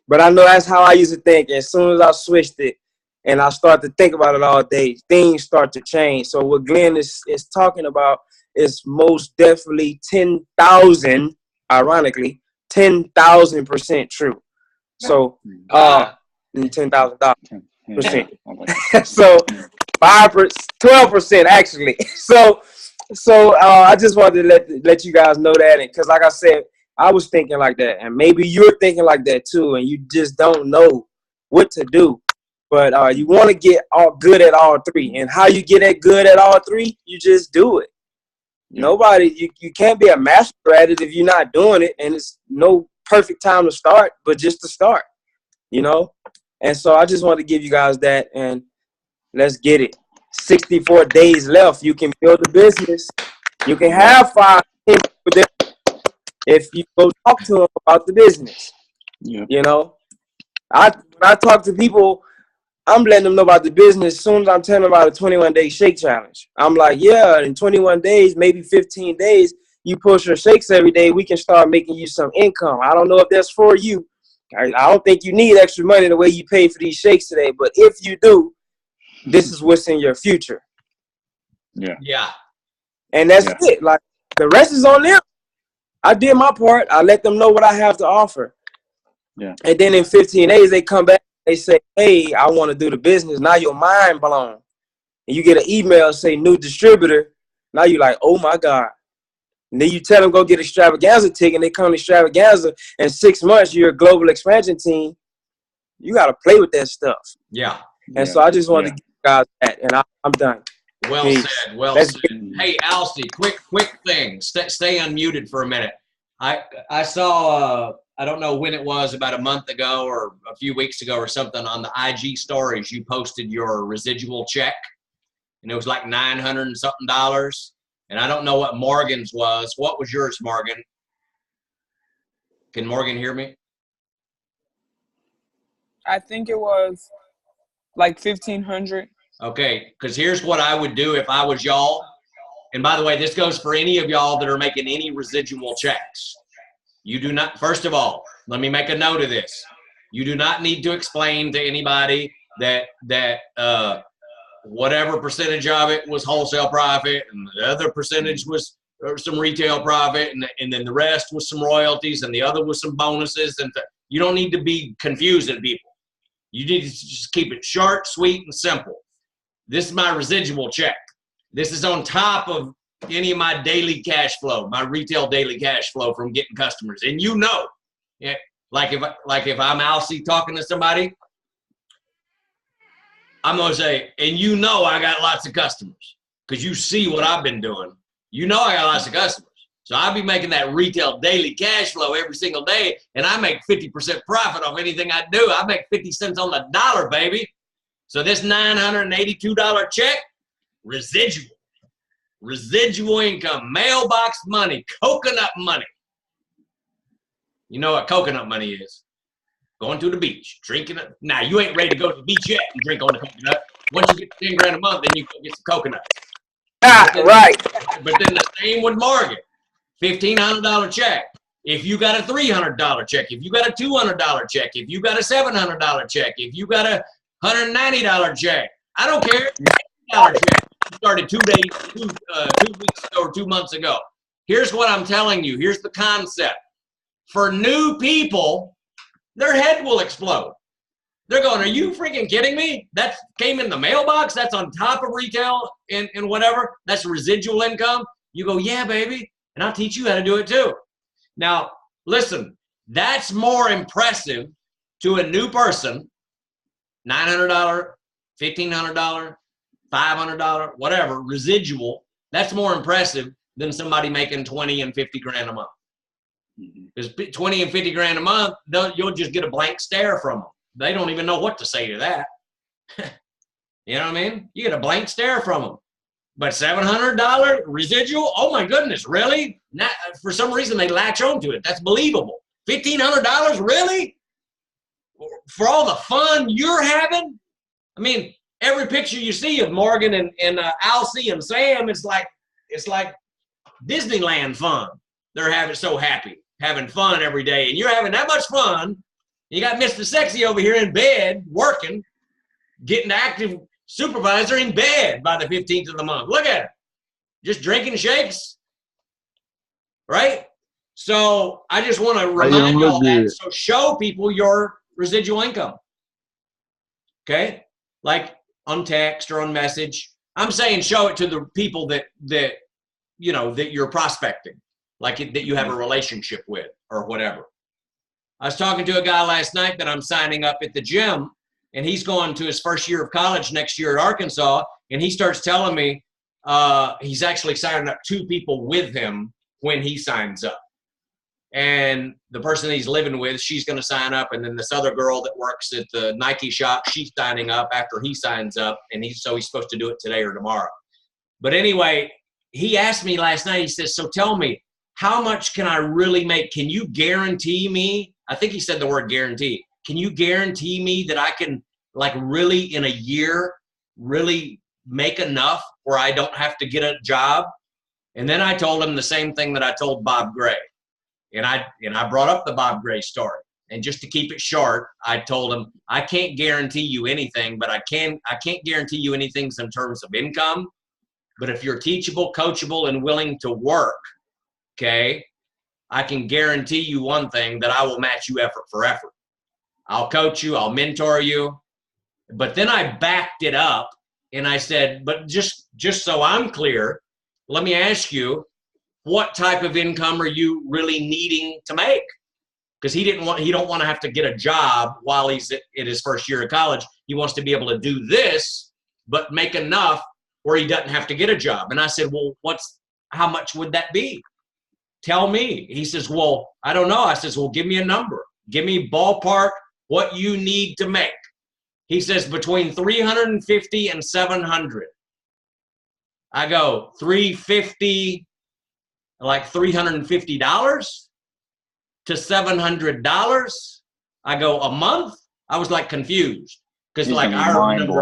but I know that's how I used to think. As soon as I switched it and I start to think about it all day, things start to change. So what Glenn is talking about is most definitely 10,000, ironically, 10,000% true. So, $10,000%. So, 12% actually. So I just wanted to let you guys know that, because like I said, I was thinking like that, and maybe you're thinking like that too, and you just don't know what to do. But you want to get all good at all three, and how you get good at all three, you just do it. Nobody, you can't be a master at it if you're not doing it, and it's no perfect time to start, but just to start, you know. And so I just want to give you guys that, and let's get it. 64 days left. You can build a business. You can have 5 people if you go talk to them about the business. Yeah. You know, when I talk to people, I'm letting them know about the business as soon as I'm telling them about a 21-day shake challenge. I'm like, yeah, in 21 days, maybe 15 days, you push your shakes every day, we can start making you some income. I don't know if that's for you. I don't think you need extra money the way you pay for these shakes today, but if you do, this is what's in your future. Yeah. Yeah. And that's it. Like, the rest is on them. I did my part. I let them know what I have to offer. Yeah. And then in 15 days, they come back. They say, hey, I want to do the business. Now your mind blown. And you get an email say new distributor. Now you're like, oh, my God. And then you tell them go get extravaganza ticket. And they come to extravaganza. In 6 months, you're a global expansion team. You got to play with that stuff. Yeah. And so I just wanted to give you guys that. And I'm done. Well Peace. said. Well Let's said. Hey, Alcy, quick thing. Stay unmuted for a minute. I saw, I don't know when it was, about a month ago or a few weeks ago or something, on the IG stories, you posted your residual check, and it was like $900 and something. And I don't know what Morgan's was. What was yours, Morgan? Can Morgan hear me? I think it was like 1,500. Okay, because here's what I would do if I was y'all. And by the way, this goes for any of y'all that are making any residual checks. You do not, first of all, let me make a note of this. You do not need to explain to anybody that whatever percentage of it was wholesale profit and the other percentage was some retail profit, and then the rest was some royalties and the other was some bonuses. And you don't need to be confusing people. You need to just keep it short, sweet, and simple. This is my residual check. This is on top of any of my daily cash flow, my retail daily cash flow from getting customers. And you know, yeah, like if I'm Alcy talking to somebody, I'm gonna say, and you know I got lots of customers because you see what I've been doing. You know I got lots of customers. So I'll be making that retail daily cash flow every single day, and I make 50% profit off anything I do. I make 50 cents on the dollar, baby. So this $982 check, residual income, mailbox money, coconut money. You know what coconut money is? Going to the beach, drinking it. Now, you ain't ready to go to the beach yet and drink on the coconut. Once you get 10 grand a month, then you go get some coconut. Right. But then the same with Morgan. $1,500 check. If you got a $300 check, if you got a $200 check, if you got a $700 check, if you got a $190 check, I don't care. $80 check. You started 2 weeks ago or 2 months ago. Here's what I'm telling you. Here's the concept. For new people, their head will explode. They're going, are you freaking kidding me? That came in the mailbox? That's on top of retail and whatever? That's residual income? You go, yeah, baby. And I'll teach you how to do it too. Now, listen, that's more impressive to a new person, $900, $1,500, $500, whatever, residual. That's more impressive than somebody making 20 and 50 grand a month. Because 20 and 50 grand a month, you'll just get a blank stare from them. They don't even know what to say to that. You know what I mean? You get a blank stare from them. But $700 residual, oh my goodness, really? Not, for some reason, they latch onto it. That's believable. $1,500, really? For all the fun you're having? I mean, every picture you see of Morgan and Alcy and Sam, it's like Disneyland fun. They're so happy, having fun every day. And you're having that much fun. You got Mr. Sexy over here in bed, working, getting active supervisor in bed by the 15th of the month. Look at it. Just drinking shakes. Right? So I just want to remind y'all that. So show people your residual income. Okay? Like on text or on message. I'm saying show it to the people that you know that you're prospecting. Like that you have a relationship with or whatever. I was talking to a guy last night that I'm signing up at the gym, and he's going to his first year of college next year at Arkansas, and he starts telling me he's actually signing up 2 people with him when he signs up. And the person he's living with, she's going to sign up, and then this other girl that works at the Nike shop, she's signing up after he signs up, and he's supposed to do it today or tomorrow. But anyway, he asked me last night, he says, so tell me, how much can I really make? Can you guarantee me? I think he said the word guarantee. Can you guarantee me that I can, like, really in a year, really make enough where I don't have to get a job? And then I told him the same thing that I told Bob Gray. And I brought up the Bob Gray story. And just to keep it short, I told him, I can't guarantee you anything, but I can't guarantee you anything in terms of income. But if you're teachable, coachable, and willing to work, okay, I can guarantee you one thing, that I will match you effort for effort. I'll coach you, I'll mentor you. But then I backed it up and I said, but just so I'm clear, let me ask you, what type of income are you really needing to make? Because he don't want to have to get a job while he's in his first year of college. He wants to be able to do this, but make enough where he doesn't have to get a job. And I said, well, how much would that be? Tell me. He says, well, I don't know. I says, well, give me a number. Give me ballpark what you need to make. He says between 350 and 700. I go, 350, like $350 to $700. I go, a month? I was like confused because He's like gonna be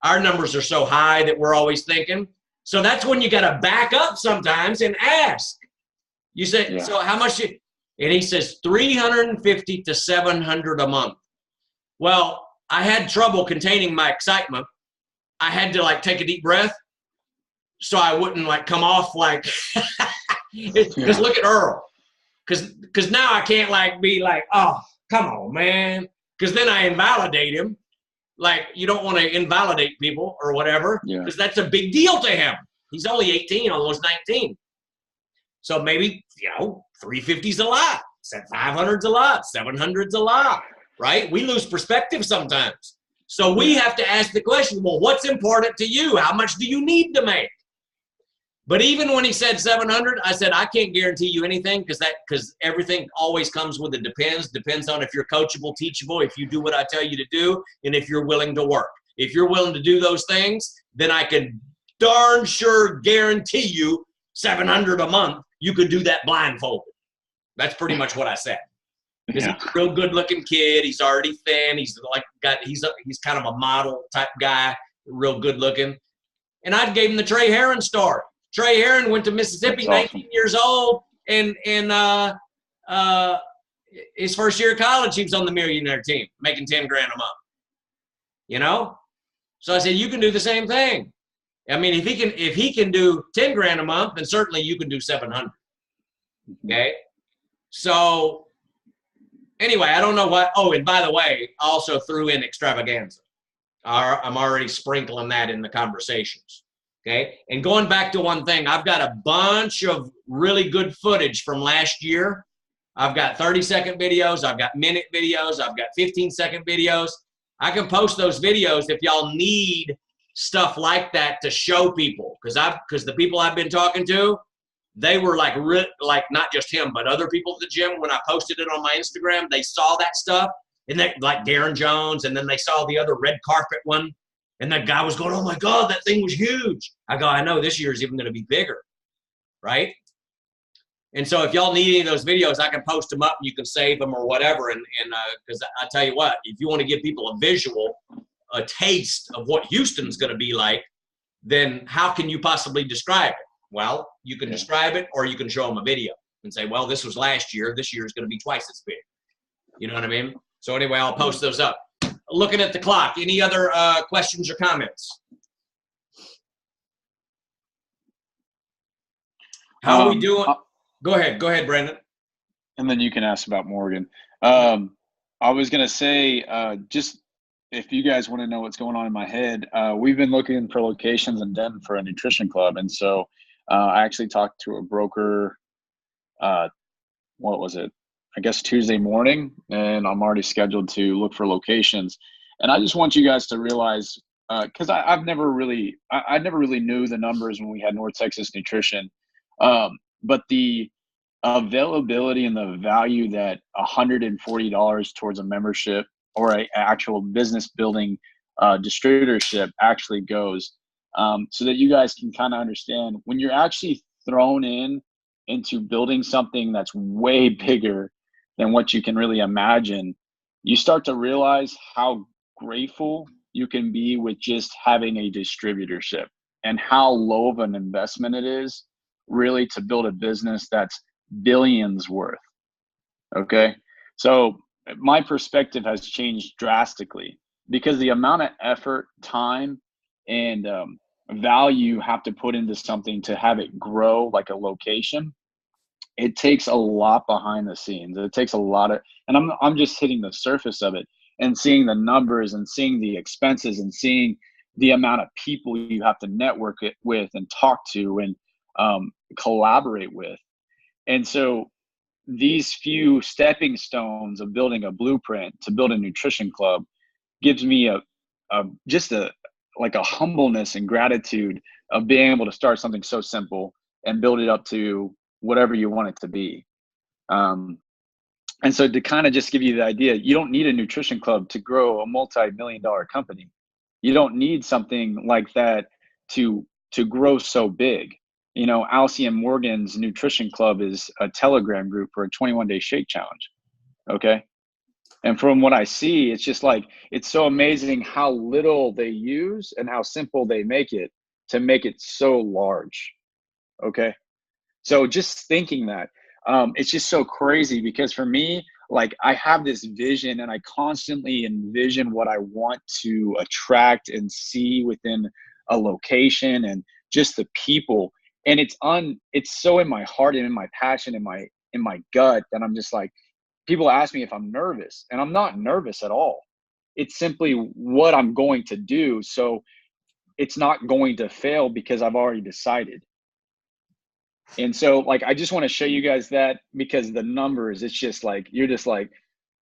our numbers are so high that we're always thinking. So that's when you got to back up sometimes and ask. You say, Yeah. so how much? And he says 350 to 700 a month. Well, I had trouble containing my excitement. I had to like take a deep breath so I wouldn't like come off like, because look at Earl. Because now I can't like be like, oh, come on, man. Because then I invalidate him. Like, you don't want to invalidate people or whatever, because that's a big deal to him. He's only 18, almost 19. So maybe, 350's a lot. 500's a lot. 700's a lot, right? We lose perspective sometimes. So we have to ask the question, well, what's important to you? How much do you need to make? But even when he said 700, I said, I can't guarantee you anything because everything always comes with a depends. Depends on if you're coachable, teachable, if you do what I tell you to do, and if you're willing to work. If you're willing to do those things, then I can darn sure guarantee you 700 a month. You could do that blindfolded. That's pretty much what I said. He's a real good looking kid. He's already thin. He's kind of a model type guy, real good looking. And I gave him the Trey Herron story. Trey Herron went to Mississippi, That's 19 years old, and his first year of college, he was on the millionaire team, making 10 grand a month. So I said, you can do the same thing. I mean, if he can do 10 grand a month, then certainly you can do 700. Okay. So anyway, I don't know what. Oh, and by the way, I also threw in extravaganza. I'm already sprinkling that in the conversations. Okay. And going back to one thing, I've got a bunch of really good footage from last year. I've got 30-second videos. I've got minute videos. I've got 15-second videos. I can post those videos if y'all need stuff like that to show people. Because the people I've been talking to, they were like not just him, but other people at the gym. When I posted it on my Instagram, they saw that stuff. And they, like Darren Jones, and then they saw the other red carpet one. And that guy was going, oh my God, that thing was huge. I go, I know this year is even going to be bigger, right? And so if y'all need any of those videos, I can post them up and you can save them or whatever. And because I tell you what, if you want to give people a visual, a taste of what Houston's going to be like, then how can you possibly describe it? Well, you can describe it, or you can show them a video and say, well, this was last year. This year is going to be twice as big. You know what I mean? So anyway, I'll post those up. Looking at the clock, any other questions or comments? How are we doing? Go ahead, Brandon. And then you can ask about Morgan. I was going to say, just if you guys want to know what's going on in my head, we've been looking for locations in Denton for a nutrition club. And so I actually talked to a broker, what was it? I guess Tuesday morning, and I'm already scheduled to look for locations. And I just want you guys to realize, because I never really knew the numbers when we had North Texas Nutrition, but the availability and the value that $140 towards a membership or an actual business building distributorship actually goes, so that you guys can kind of understand when you're actually thrown in into building something that's way bigger than what you can really imagine, you start to realize how grateful you can be with just having a distributorship and how low of an investment it is really to build a business that's billions worth. Okay. So my perspective has changed drastically because the amount of effort, time, and value you have to put into something to have it grow like a location, it takes a lot behind the scenes. It takes a lot of, and I'm just hitting the surface of it and seeing the numbers and seeing the expenses and seeing the amount of people you have to network it with and talk to and collaborate with. And so these few stepping stones of building a blueprint to build a nutrition club gives me just a humbleness and gratitude of being able to start something so simple and build it up to whatever you want it to be. And so to kind of just give you the idea, you don't need a nutrition club to grow a multi-million-dollar company. You don't need something like that to grow so big. You know, Alcy and Morgan's nutrition club is a Telegram group for a 21-day shake challenge. Okay. And from what I see, it's just like, it's so amazing how little they use and how simple they make it to make it so large. Okay. So just thinking that, it's just so crazy because for me, like I have this vision and I constantly envision what I want to attract and see within a location and just the people. And it's so in my heart and in my passion, in my gut that I'm just like, people ask me if I'm nervous, and I'm not nervous at all. It's simply what I'm going to do. So it's not going to fail because I've already decided. And so like, I just want to show you guys that because the numbers, it's just like, you're just like,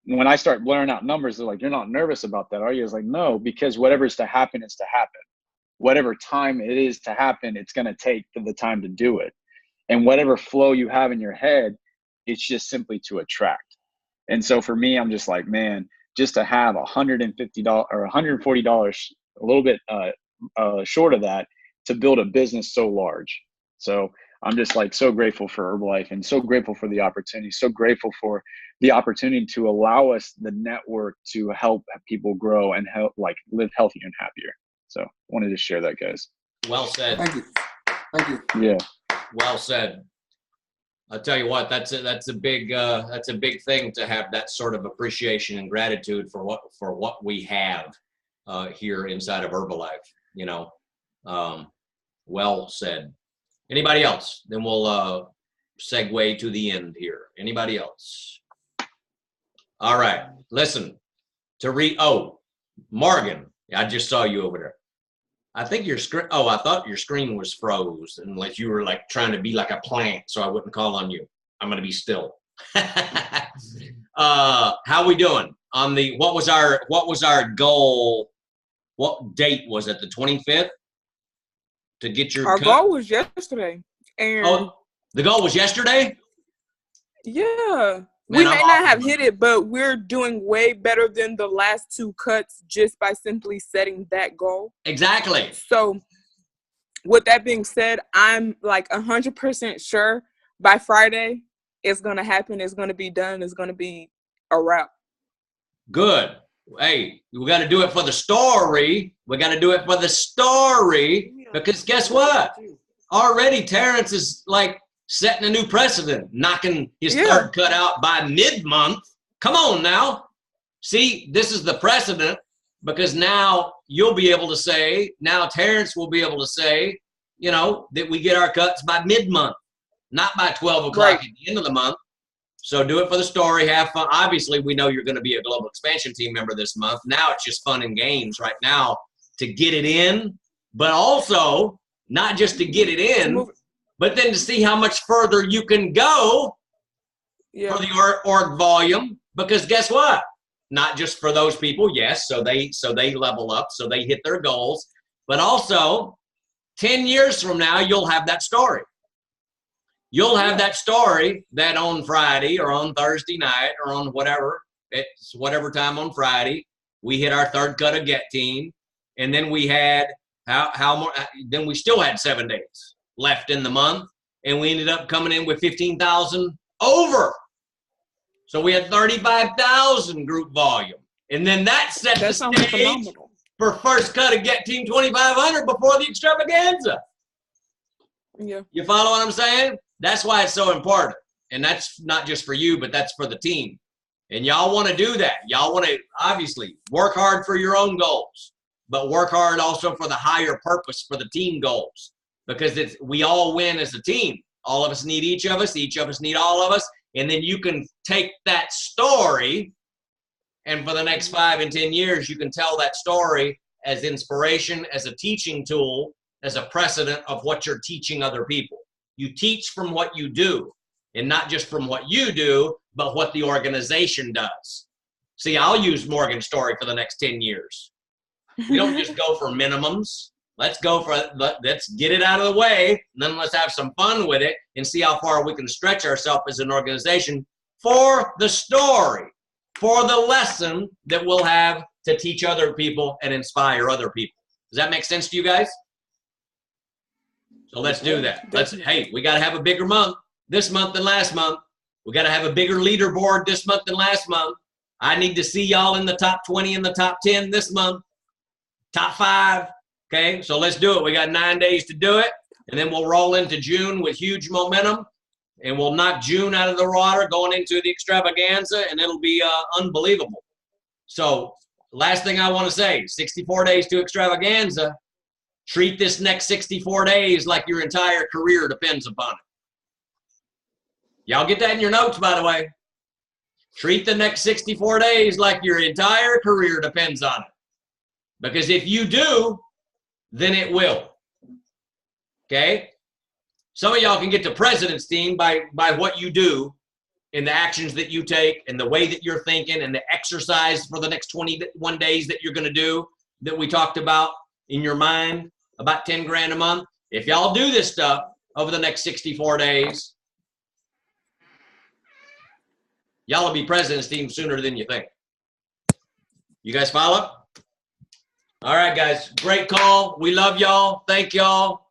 when I start blaring out numbers, they're like, you're not nervous about that, are you? It's like, no, because whatever's to happen is to happen. Whatever time it is to happen, it's going to take the time to do it. And whatever flow you have in your head, it's just simply to attract. And so for me, I'm just like, man, just to have $150 or $140, a little bit short of that, to build a business so large. So I'm just like so grateful for Herbalife and so grateful for the opportunity, so grateful for the opportunity to allow us the network to help people grow and help like live healthier and happier. So wanted to share that, guys. Well said. Thank you. Thank you. Yeah. Well said. I'll tell you what, that's a big thing to have that sort of appreciation and gratitude for what we have here inside of Herbalife. You know, well said. Anybody else? Then we'll segue to the end here. Anybody else? All right. Listen, Morgan, I just saw you over there. I think your screen, I thought your screen was froze unless you were like trying to be like a plant, so I wouldn't call on you. I'm going to be still. How we doing on what was our goal? What date was it? The 25th to get your Our cut? goal was yesterday. And the goal was yesterday? yeah. Man, We may not have hit it, but we're doing way better than the last two cuts just by simply setting that goal. Exactly. So with that being said, I'm like 100% sure by Friday it's going to happen. It's going to be done. It's going to be a wrap. Good. Hey, we got to do it for the story. We got to do it for the story because guess what? Already Terrence is like setting a new precedent, knocking his third cut out by mid-month. Come on now. See, this is the precedent because now you'll be able to say, now Terrence will be able to say, you know, that we get our cuts by mid-month, not by 12 o'clock at the end of the month. So do it for the story, have fun. Obviously, we know you're going to be a global expansion team member this month. Now it's just fun and games right now to get it in, but also not just to get it in, but then to see how much further you can go for the org volume. Because guess what? Not just for those people, yes, so they level up, so they hit their goals, but also 10 years from now, you'll have that story. You'll have that story that on Friday or on Thursday night or on whatever time on Friday, we hit our third cut of Get Team, and then we had then we still had 7 days left in the month, and we ended up coming in with 15,000 over. So we had 35,000 group volume. And then that set the That sounds stage phenomenal. for first cut of Get Team 2,500 before the extravaganza. Yeah. You follow what I'm saying? That's why it's so important. And that's not just for you, but that's for the team. And y'all want to do that. Y'all want to obviously work hard for your own goals, but work hard also for the higher purpose for the team goals, because we all win as a team. All of us need each of us need all of us. And then you can take that story, and for the next 5 and 10 years, you can tell that story as inspiration, as a teaching tool, as a precedent of what you're teaching other people. You teach from what you do, and not just from what you do, but what the organization does. See, I'll use Morgan's story for the next 10 years. We don't just go for minimums. Let's get it out of the way, and then let's have some fun with it and see how far we can stretch ourselves as an organization for the story, for the lesson that we'll have to teach other people and inspire other people. Does that make sense to you guys? So let's do that. Hey, we got to have a bigger month this month than last month. We got to have a bigger leaderboard this month than last month. I need to see y'all in the top 20 and the top 10 this month, top 5. Okay, so let's do it. We got 9 days to do it, and then we'll roll into June with huge momentum, and we'll knock June out of the water going into the extravaganza, and it'll be unbelievable. So last thing I want to say, 64 days to extravaganza. Treat this next 64 days like your entire career depends upon it. Y'all get that in your notes, by the way. Treat the next 64 days like your entire career depends on it. Because if you do, then it will. Okay? Some of y'all can get to president's team by what you do and the actions that you take and the way that you're thinking and the exercise for the next 21 days that you're going to do that we talked about in your mind, about 10 grand a month. If y'all do this stuff over the next 64 days, y'all will be president's team sooner than you think. You guys follow? All right, guys. Great call. We love y'all. Thank y'all.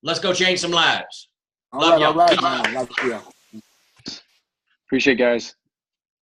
Let's go change some lives. Love y'all. All right, man. Love you. Appreciate it, guys.